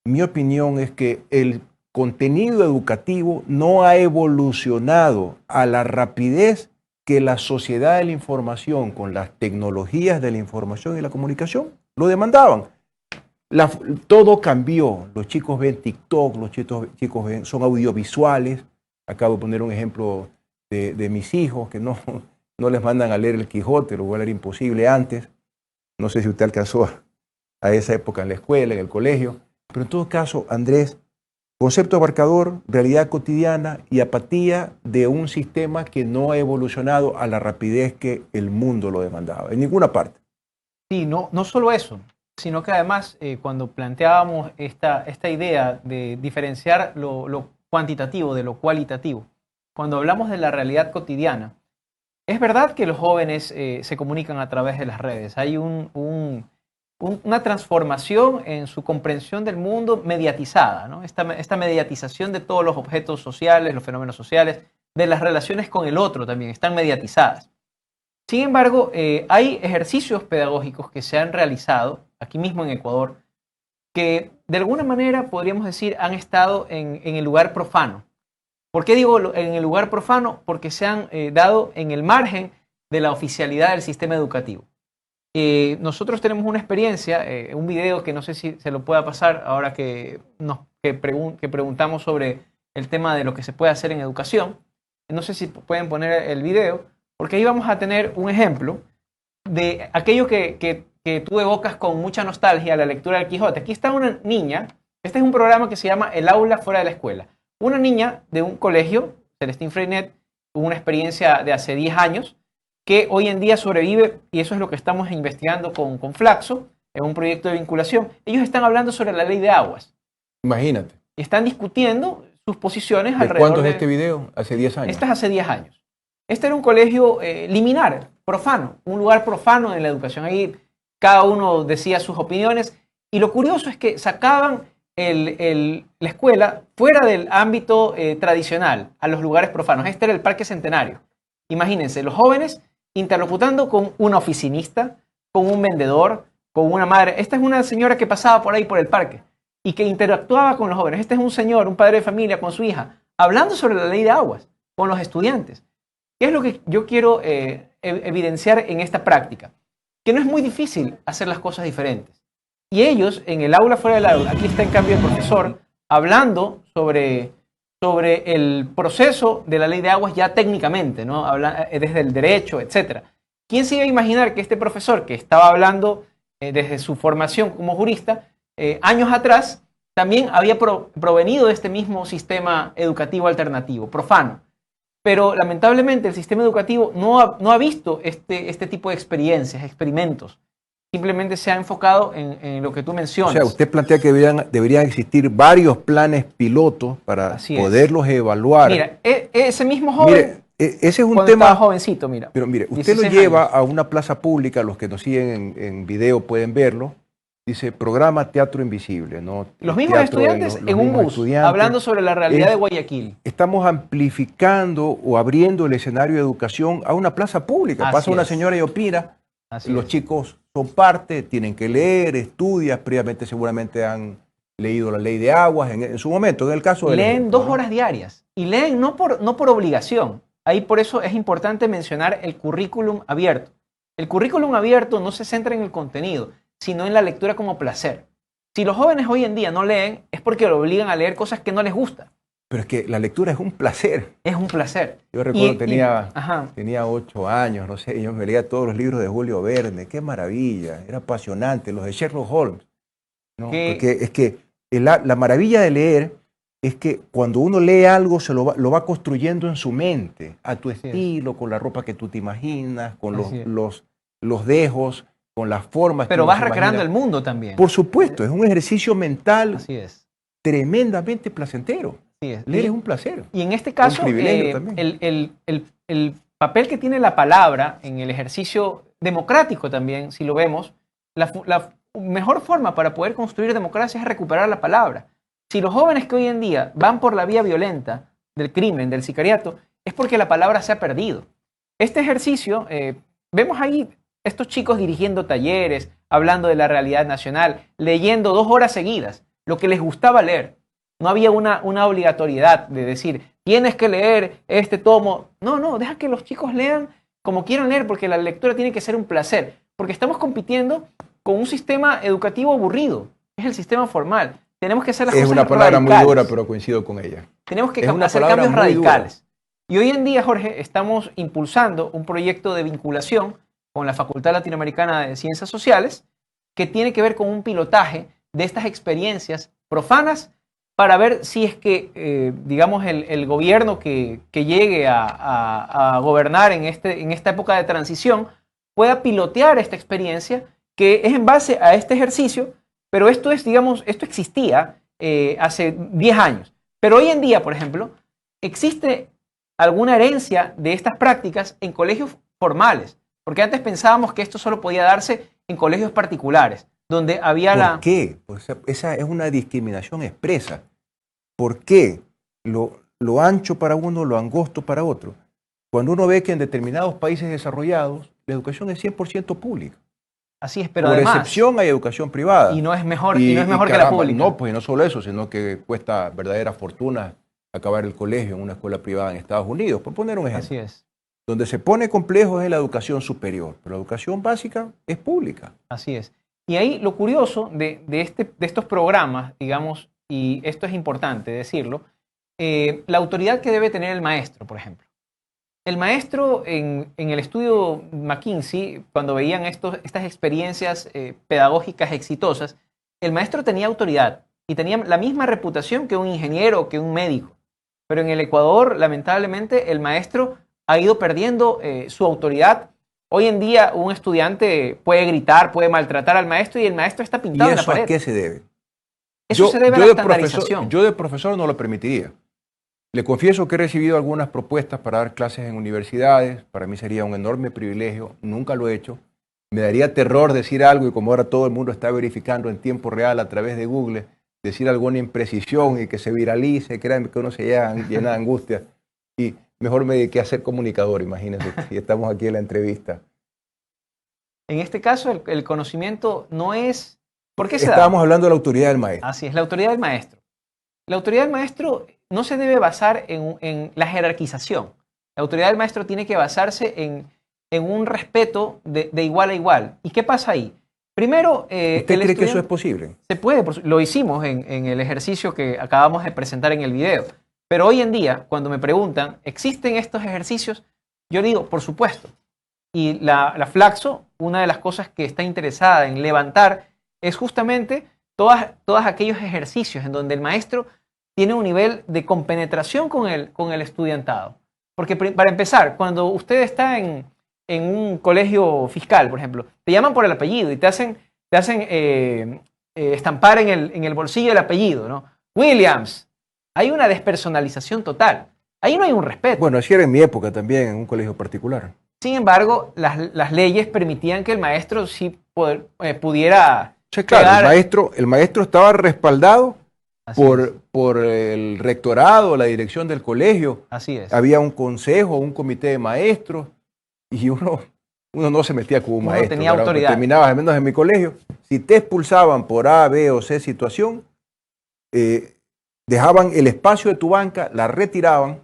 mi opinión es que el contenido educativo no ha evolucionado a la rapidez que la sociedad de la información, con las tecnologías de la información y la comunicación, lo demandaban. Todo cambió. Los chicos ven TikTok, los chicos son audiovisuales. Acabo de poner un ejemplo de mis hijos, que no les mandan a leer el Quijote, lo cual era imposible antes. No sé si usted alcanzó a esa época en la escuela, en el colegio. Pero en todo caso, Andrés, concepto abarcador, realidad cotidiana y apatía de un sistema que no ha evolucionado a la rapidez que el mundo lo demandaba, en ninguna parte. Sí, no solo eso, sino que además cuando planteábamos esta idea de diferenciar lo cuantitativo de lo cualitativo, cuando hablamos de la realidad cotidiana, es verdad que los jóvenes se comunican a través de las redes. Hay una transformación en su comprensión del mundo mediatizada, ¿no? Esta mediatización de todos los objetos sociales, los fenómenos sociales, de las relaciones con el otro también, están mediatizadas. Sin embargo, hay ejercicios pedagógicos que se han realizado aquí mismo en Ecuador que de alguna manera podríamos decir han estado en el lugar profano. ¿Por qué digo en el lugar profano? Porque se han dado en el margen de la oficialidad del sistema educativo. Nosotros tenemos una experiencia, un video que no sé si se lo pueda pasar ahora que preguntamos sobre el tema de lo que se puede hacer en educación. No sé si pueden poner el video, porque ahí vamos a tener un ejemplo de aquello que tú evocas con mucha nostalgia, la lectura del Quijote. Aquí está una niña, este es un programa que se llama El aula fuera de la escuela. Una niña de un colegio, Celestín Freinet, tuvo una experiencia de hace 10 años, que hoy en día sobrevive, y eso es lo que estamos investigando con Flaxo, en un proyecto de vinculación. Ellos están hablando sobre la ley de aguas. Imagínate. Y están discutiendo sus posiciones ¿De alrededor cuánto es este video? Hace 10 años. Este es hace 10 años. Este era un colegio liminar, profano, un lugar profano en la educación. Ahí cada uno decía sus opiniones, y lo curioso es que sacaban la escuela fuera del ámbito tradicional, a los lugares profanos. Este era el Parque Centenario. Imagínense, los jóvenes interlocutando con una oficinista, con un vendedor, con una madre. Esta es una señora que pasaba por ahí por el parque y que interactuaba con los jóvenes. Este es un señor, un padre de familia con su hija, hablando sobre la ley de aguas con los estudiantes. ¿Qué es lo que yo quiero evidenciar en esta práctica? Que no es muy difícil hacer las cosas diferentes. Y ellos, en el aula fuera del aula, aquí está en cambio el profesor, hablando sobre el proceso de la ley de aguas ya técnicamente, ¿no? Desde el derecho, etc. ¿Quién se iba a imaginar que este profesor que estaba hablando desde su formación como jurista, años atrás, también había provenido de este mismo sistema educativo alternativo, profano? Pero lamentablemente el sistema educativo no ha visto este tipo de experiencias, experimentos. Simplemente se ha enfocado en lo que tú mencionas. O sea, usted plantea que deberían existir varios planes pilotos para poderlos evaluar. Mira, ese mismo joven, mire, ese es un cuando tema estaba jovencito, mira. Pero mire, usted lo lleva a una plaza pública, los que nos siguen en video pueden verlo. Dice, programa Teatro Invisible, ¿no? Los mismos estudiantes en un bus, hablando sobre la realidad de Guayaquil. Estamos amplificando o abriendo el escenario de educación a una plaza pública. Pasa una señora y opina. Los chicos son parte, tienen que leer, estudian, previamente seguramente han leído la ley de aguas en su momento, en el caso de... Leen 2 horas diarias y leen no por obligación, Ahí por eso es importante mencionar el currículum abierto. El currículum abierto no se centra en el contenido, sino en la lectura como placer. Si los jóvenes hoy en día no leen, es porque lo obligan a leer cosas que no les gustan. Pero es que la lectura es un placer. Es un placer. Yo recuerdo tenía 8 años, no sé, yo me leía todos los libros de Julio Verne, qué maravilla, era apasionante, los de Sherlock Holmes, ¿no? Porque es que la maravilla de leer es que cuando uno lee algo lo va construyendo en su mente, a tu estilo, con la ropa que tú te imaginas, con los dejos, con las formas. Pero vas recreando el mundo también. Por supuesto, es un ejercicio mental tremendamente placentero. Leer es un placer. Y en este caso, el papel que tiene la palabra en el ejercicio democrático también, si lo vemos, la mejor forma para poder construir democracia es recuperar la palabra. Si los jóvenes que hoy en día van por la vía violenta del crimen, del sicariato, es porque la palabra se ha perdido. Este ejercicio, vemos ahí estos chicos dirigiendo talleres, hablando de la realidad nacional, leyendo 2 horas seguidas, lo que les gustaba leer. No había una obligatoriedad de decir, tienes que leer este tomo. No, deja que los chicos lean como quieran leer, porque la lectura tiene que ser un placer. Porque estamos compitiendo con un sistema educativo aburrido. Es el sistema formal. Tenemos que hacer las cosas radicales. Es una palabra muy dura, pero coincido con ella. Tenemos que hacer cambios radicales. Y hoy en día, Jorge, estamos impulsando un proyecto de vinculación con la Facultad Latinoamericana de Ciencias Sociales que tiene que ver con un pilotaje de estas experiencias profanas para ver si es que, digamos, el gobierno que llegue a gobernar en esta época de transición pueda pilotear esta experiencia que es en base a este ejercicio, pero esto existía hace 10 años. Pero hoy en día, por ejemplo, existe alguna herencia de estas prácticas en colegios formales, porque antes pensábamos que esto solo podía darse en colegios particulares, donde había ¿Por qué? Pues esa es una discriminación expresa. ¿Por qué lo ancho para uno, lo angosto para otro? Cuando uno ve que en determinados países desarrollados la educación es 100% pública. Así es, pero por además, excepción hay educación privada. Y no es mejor, que la pública. No, pues no solo eso, sino que cuesta verdaderas fortunas acabar el colegio en una escuela privada en Estados Unidos, por poner un ejemplo. Así es. Donde se pone complejo es en la educación superior, pero la educación básica es pública. Así es. Y ahí lo curioso de estos programas, digamos, y esto es importante decirlo, la autoridad que debe tener el maestro, por ejemplo. El maestro en el estudio McKinsey, cuando veían estas experiencias pedagógicas exitosas, el maestro tenía autoridad y tenía la misma reputación que un ingeniero o que un médico. Pero en el Ecuador, lamentablemente, el maestro ha ido perdiendo su autoridad. Hoy en día un estudiante puede gritar, puede maltratar al maestro y el maestro está pintado en la pared. ¿Y eso a qué se debe? Eso se debe a la estandarización. Yo de profesor no lo permitiría. Le confieso que he recibido algunas propuestas para dar clases en universidades. Para mí sería un enorme privilegio. Nunca lo he hecho. Me daría terror decir algo y como ahora todo el mundo está verificando en tiempo real a través de Google, decir alguna imprecisión y que se viralice, créanme que uno se llena de angustia. Y mejor me dediqué a ser comunicador, imagínense, y estamos aquí en la entrevista. En este caso, el conocimiento no es... ¿Por qué se da? Estábamos hablando de la autoridad del maestro. Así es, la autoridad del maestro. La autoridad del maestro no se debe basar en la jerarquización. La autoridad del maestro tiene que basarse en un respeto de igual a igual. ¿Y qué pasa ahí? Primero, ¿usted cree que eso es posible? Se puede, lo hicimos en el ejercicio que acabamos de presentar en el video. Pero hoy en día, cuando me preguntan, ¿existen estos ejercicios? Yo digo, por supuesto. Y la Flaxo, una de las cosas que está interesada en levantar es justamente todos aquellos ejercicios en donde el maestro tiene un nivel de compenetración con el estudiantado. Porque para empezar, cuando usted está en un colegio fiscal, por ejemplo, te llaman por el apellido y te hacen estampar en el bolsillo el apellido, ¿no? Williams. Hay una despersonalización total. Ahí no hay un respeto. Bueno, así era en mi época también, en un colegio particular. Sin embargo, las leyes permitían que el maestro sí pudiera... Sí, claro, el maestro estaba respaldado por el rectorado, la dirección del colegio. Así es. Había un consejo, un comité de maestros, y uno no se metía con un maestro. Tenía autoridad. Terminabas, al menos en mi colegio, si te expulsaban por A, B o C situación, dejaban el espacio de tu banca, la retiraban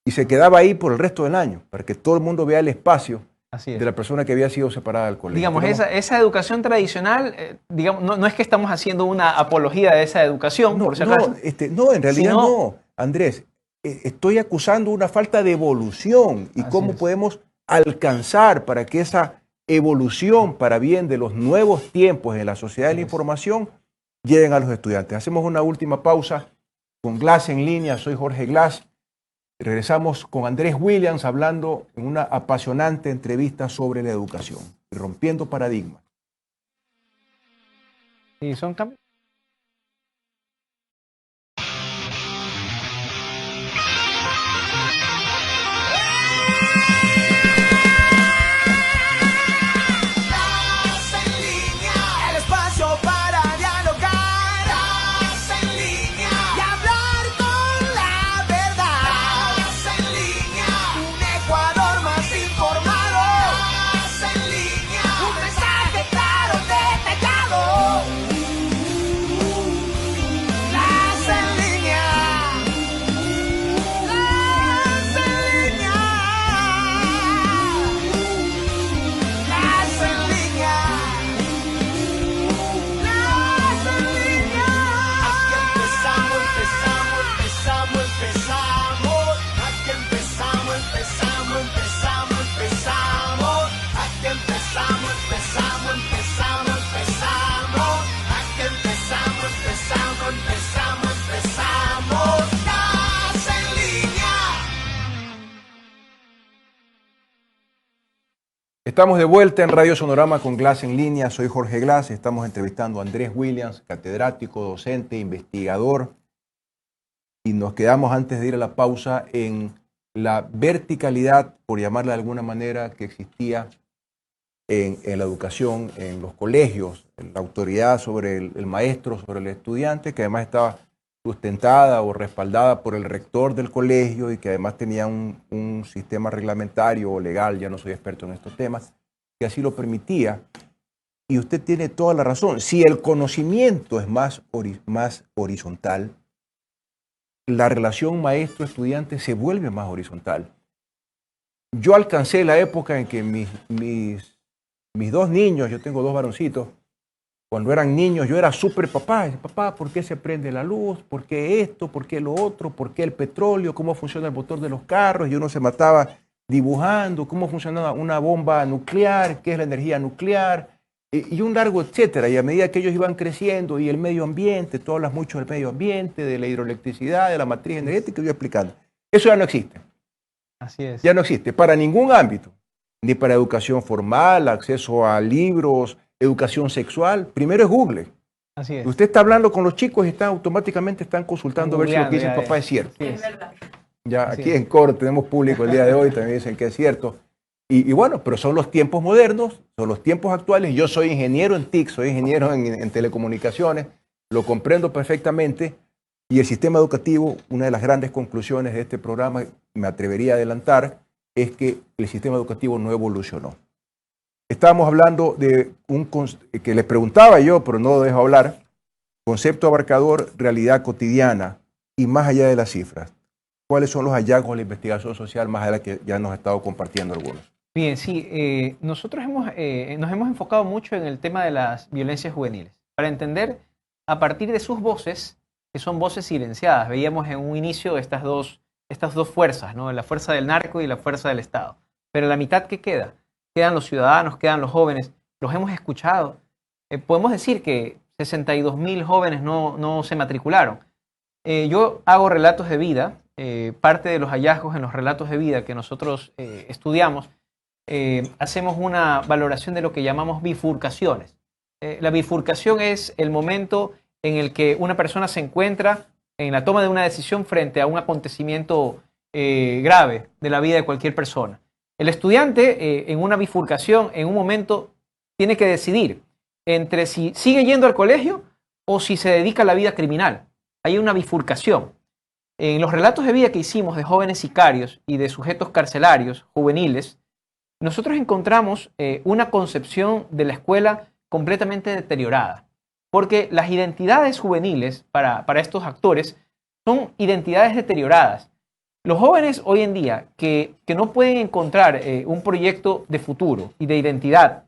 y se quedaba ahí por el resto del año, para que todo el mundo vea el espacio Así es. de la persona que había sido separada del colegio. Digamos, esa educación tradicional, digamos, no es que estamos haciendo una apología de esa educación, por si acaso. No, en realidad no, Andrés. Estoy acusando una falta de evolución y cómo podemos alcanzar para que esa evolución para bien de los nuevos tiempos en la sociedad de la información lleguen a los estudiantes. Hacemos una última pausa con Glass en línea. Soy Jorge Glass. Regresamos con Andrés Williams hablando en una apasionante entrevista sobre la educación, rompiendo paradigmas. Sí, son cambios. Estamos de vuelta en Radio Sonorama con Glass en línea. Soy Jorge Glass. Estamos entrevistando a Andrés Williams, catedrático, docente, investigador. Y nos quedamos antes de ir a la pausa en la verticalidad, por llamarla de alguna manera, que existía en la educación, en los colegios, en la autoridad sobre el maestro, sobre el estudiante, que además estaba sustentada o respaldada por el rector del colegio y que además tenía un sistema reglamentario o legal, ya no soy experto en estos temas, que así lo permitía. Y usted tiene toda la razón. Si el conocimiento es más horizontal, la relación maestro-estudiante se vuelve más horizontal. Yo alcancé la época en que mis dos niños, yo tengo dos varoncitos, cuando eran niños yo era súper papá. Papá, ¿por qué se prende la luz? ¿Por qué esto? ¿Por qué lo otro? ¿Por qué el petróleo? ¿Cómo funciona el motor de los carros? Y uno se mataba dibujando cómo funcionaba una bomba nuclear, qué es la energía nuclear, y un largo etcétera. Y a medida que ellos iban creciendo, y el medio ambiente, tú hablas mucho del medio ambiente, de la hidroelectricidad, de la matriz energética, yo explicando. Eso ya no existe. Así es. Ya no existe para ningún ámbito, ni para educación formal, acceso a libros, educación sexual. Primero es Google. Así es. Usted está hablando con los chicos y últimamente están consultando a ver si lo que dice el papá es cierto. Sí, es verdad. Ya aquí en Coro tenemos público el día de hoy, también dicen que es cierto. Y bueno, pero son los tiempos modernos, son los tiempos actuales. Yo soy ingeniero en TIC, soy ingeniero en telecomunicaciones, lo comprendo perfectamente. Y el sistema educativo, una de las grandes conclusiones de este programa, me atrevería a adelantar, es que el sistema educativo no evolucionó. Estábamos hablando de que les preguntaba yo, pero no lo dejo hablar, concepto abarcador, realidad cotidiana y más allá de las cifras. ¿Cuáles son los hallazgos de la investigación social más allá de que ya nos ha estado compartiendo algunos? Bien, sí. Nosotros nos hemos enfocado mucho en el tema de las violencias juveniles, para entender a partir de sus voces, que son voces silenciadas. Veíamos en un inicio estas dos fuerzas, ¿no? La fuerza del narco y la fuerza del Estado. Pero la mitad que queda, quedan los ciudadanos, quedan los jóvenes, los hemos escuchado. Podemos decir que 62.000 jóvenes no se matricularon. Yo hago relatos de vida. Parte de los hallazgos en los relatos de vida que nosotros estudiamos, hacemos una valoración de lo que llamamos bifurcaciones. La bifurcación es el momento en el que una persona se encuentra en la toma de una decisión frente a un acontecimiento grave de la vida de cualquier persona. El estudiante en una bifurcación, en un momento, tiene que decidir entre si sigue yendo al colegio o si se dedica a la vida criminal. Hay una bifurcación. En los relatos de vida que hicimos de jóvenes sicarios y de sujetos carcelarios juveniles, nosotros encontramos una concepción de la escuela completamente deteriorada, porque las identidades juveniles para estos actores son identidades deterioradas. Los jóvenes hoy en día que no pueden encontrar un proyecto de futuro y de identidad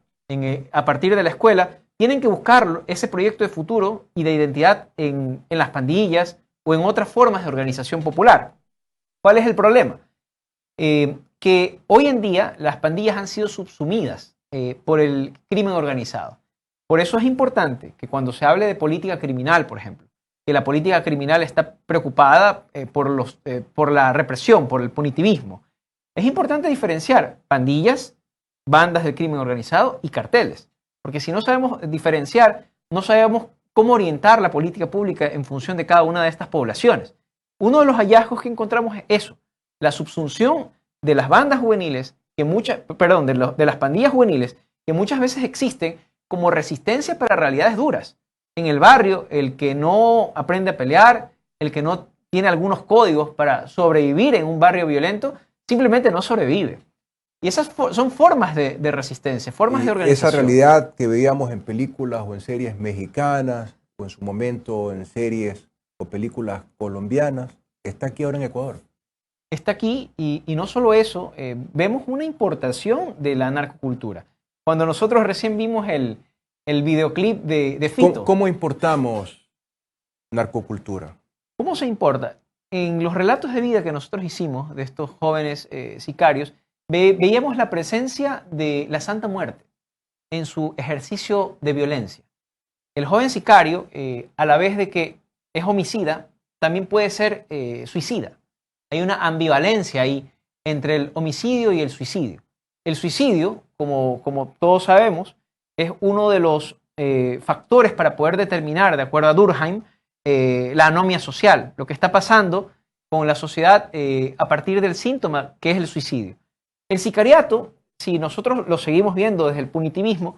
a partir de la escuela, tienen que buscar ese proyecto de futuro y de identidad en las pandillas o en otras formas de organización popular. ¿Cuál es el problema? Que hoy en día las pandillas han sido subsumidas por el crimen organizado. Por eso es importante que cuando se hable de política criminal, por ejemplo, que la política criminal está preocupada por la represión, por el punitivismo. Es importante diferenciar pandillas, bandas del crimen organizado y carteles. Porque si no sabemos diferenciar, no sabemos cómo orientar la política pública en función de cada una de estas poblaciones. Uno de los hallazgos que encontramos es eso, la subsunción de las bandas juveniles, de las pandillas juveniles, que muchas veces existen como resistencia para realidades duras. En el barrio, el que no aprende a pelear, el que no tiene algunos códigos para sobrevivir en un barrio violento, simplemente no sobrevive. Y esas son formas de resistencia, formas de organización. Esa realidad que veíamos en películas o en series mexicanas, o en su momento en series o películas colombianas, está aquí ahora en Ecuador. Está aquí y no solo eso, vemos una importación de la narcocultura. Cuando nosotros recién vimos el videoclip de Fito. ¿Cómo importamos narcocultura? ¿Cómo se importa? En los relatos de vida que nosotros hicimos de estos jóvenes sicarios, veíamos la presencia de la Santa Muerte en su ejercicio de violencia. El joven sicario, a la vez de que es homicida, también puede ser suicida. Hay una ambivalencia ahí entre el homicidio y el suicidio. El suicidio, como todos sabemos, es uno de los factores para poder determinar, de acuerdo a Durkheim, la anomia social, lo que está pasando con la sociedad a partir del síntoma que es el suicidio. El sicariato, si nosotros lo seguimos viendo desde el punitivismo,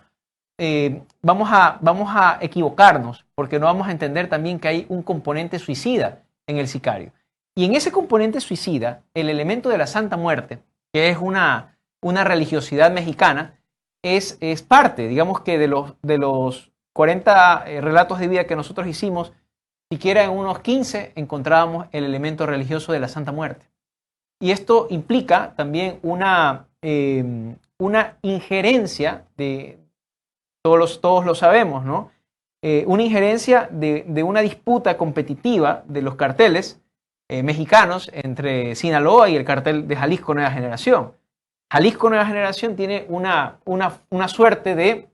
vamos a equivocarnos porque no vamos a entender también que hay un componente suicida en el sicario. Y en ese componente suicida, el elemento de la Santa Muerte, que es una religiosidad mexicana, es parte, digamos que de los 40 relatos de vida que nosotros hicimos, siquiera en unos 15 encontrábamos el elemento religioso de la Santa Muerte. Y esto implica también una injerencia todos lo sabemos, ¿no? Una injerencia de una disputa competitiva de los carteles mexicanos entre Sinaloa y el cartel de Jalisco Nueva Generación. Jalisco Nueva Generación tiene una suerte de,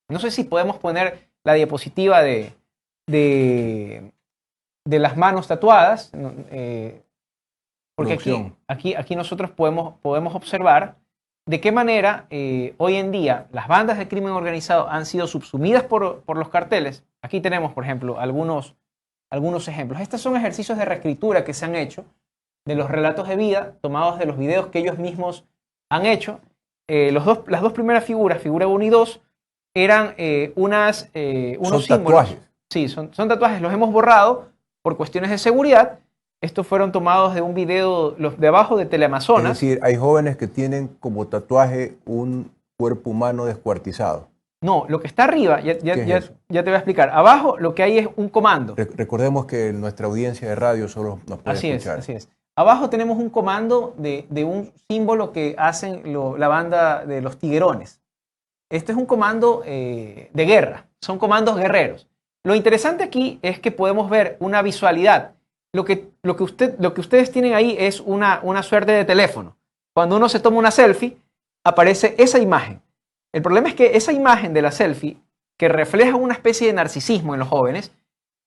no sé si podemos poner la diapositiva de las manos tatuadas, porque aquí nosotros podemos observar de qué manera hoy en día las bandas de crimen organizado han sido subsumidas por los carteles. Aquí tenemos, por ejemplo, algunos ejemplos. Estos son ejercicios de reescritura que se han hecho de los relatos de vida tomados de los videos que ellos mismos han hecho. Las dos primeras figuras, figura 1 y 2, eran unos símbolos. Tatuajes. Sí, son tatuajes. Los hemos borrado por cuestiones de seguridad. Estos fueron tomados de un video, los de abajo de Teleamazonas. Es decir, hay jóvenes que tienen como tatuaje un cuerpo humano descuartizado. No, lo que está arriba, ya te voy a explicar. Abajo lo que hay es un comando. Recordemos que nuestra audiencia de radio solo nos puede escuchar. Así es. Abajo tenemos un comando de un símbolo que hacen la banda de los tiguerones. Este es un comando de guerra, son comandos guerreros. Lo interesante aquí es que podemos ver una visualidad. Lo que ustedes tienen ahí es una suerte de teléfono. Cuando uno se toma una selfie, aparece esa imagen. El problema es que esa imagen de la selfie, que refleja una especie de narcisismo en los jóvenes,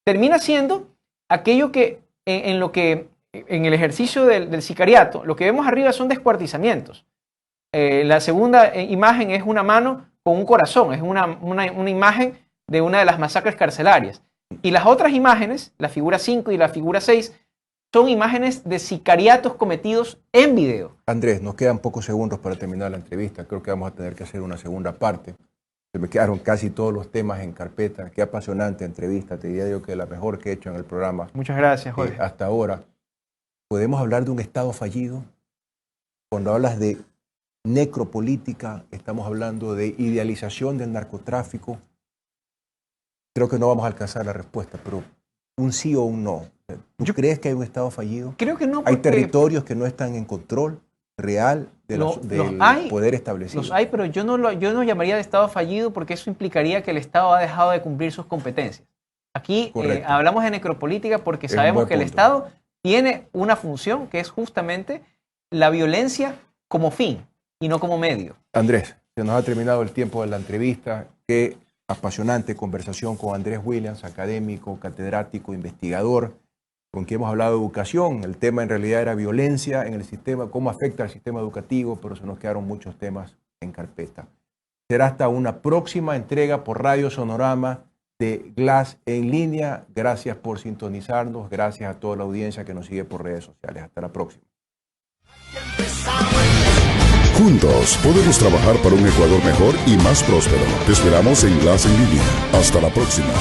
termina siendo aquello que en el ejercicio del sicariato, lo que vemos arriba son descuartizamientos. La segunda imagen es una mano con un corazón, es una imagen de una de las masacres carcelarias. Y las otras imágenes, la figura 5 y la figura 6, son imágenes de sicariatos cometidos en video. Andrés, nos quedan pocos segundos para terminar la entrevista. Creo que vamos a tener que hacer una segunda parte. Se me quedaron casi todos los temas en carpeta. Qué apasionante entrevista. Te diría yo que la mejor que he hecho en el programa. Muchas gracias, Jorge. Hasta ahora. ¿Podemos hablar de un Estado fallido? Cuando hablas de necropolítica, estamos hablando de idealización del narcotráfico. Creo que no vamos a alcanzar la respuesta, pero un sí o un no. ¿Tú crees que hay un Estado fallido? Creo que no. ¿Hay territorios que no están en control real del poder establecido? Los hay, pero yo no llamaría de Estado fallido porque eso implicaría que el Estado ha dejado de cumplir sus competencias. Aquí hablamos de necropolítica porque sabemos que el Estado tiene una función que es justamente la violencia como fin y no como medio. Andrés, se nos ha terminado el tiempo de la entrevista. Qué apasionante conversación con Andrés Williams, académico, catedrático, investigador, con quien hemos hablado de educación. El tema en realidad era violencia en el sistema, cómo afecta al sistema educativo, pero se nos quedaron muchos temas en carpeta. Será hasta una próxima entrega por Radio Sonorama de Glass en línea. Gracias por sintonizarnos, gracias a toda la audiencia que nos sigue por redes sociales. Hasta la próxima. Juntos podemos trabajar para un Ecuador mejor y más próspero. Te esperamos en Glass en línea. Hasta la próxima.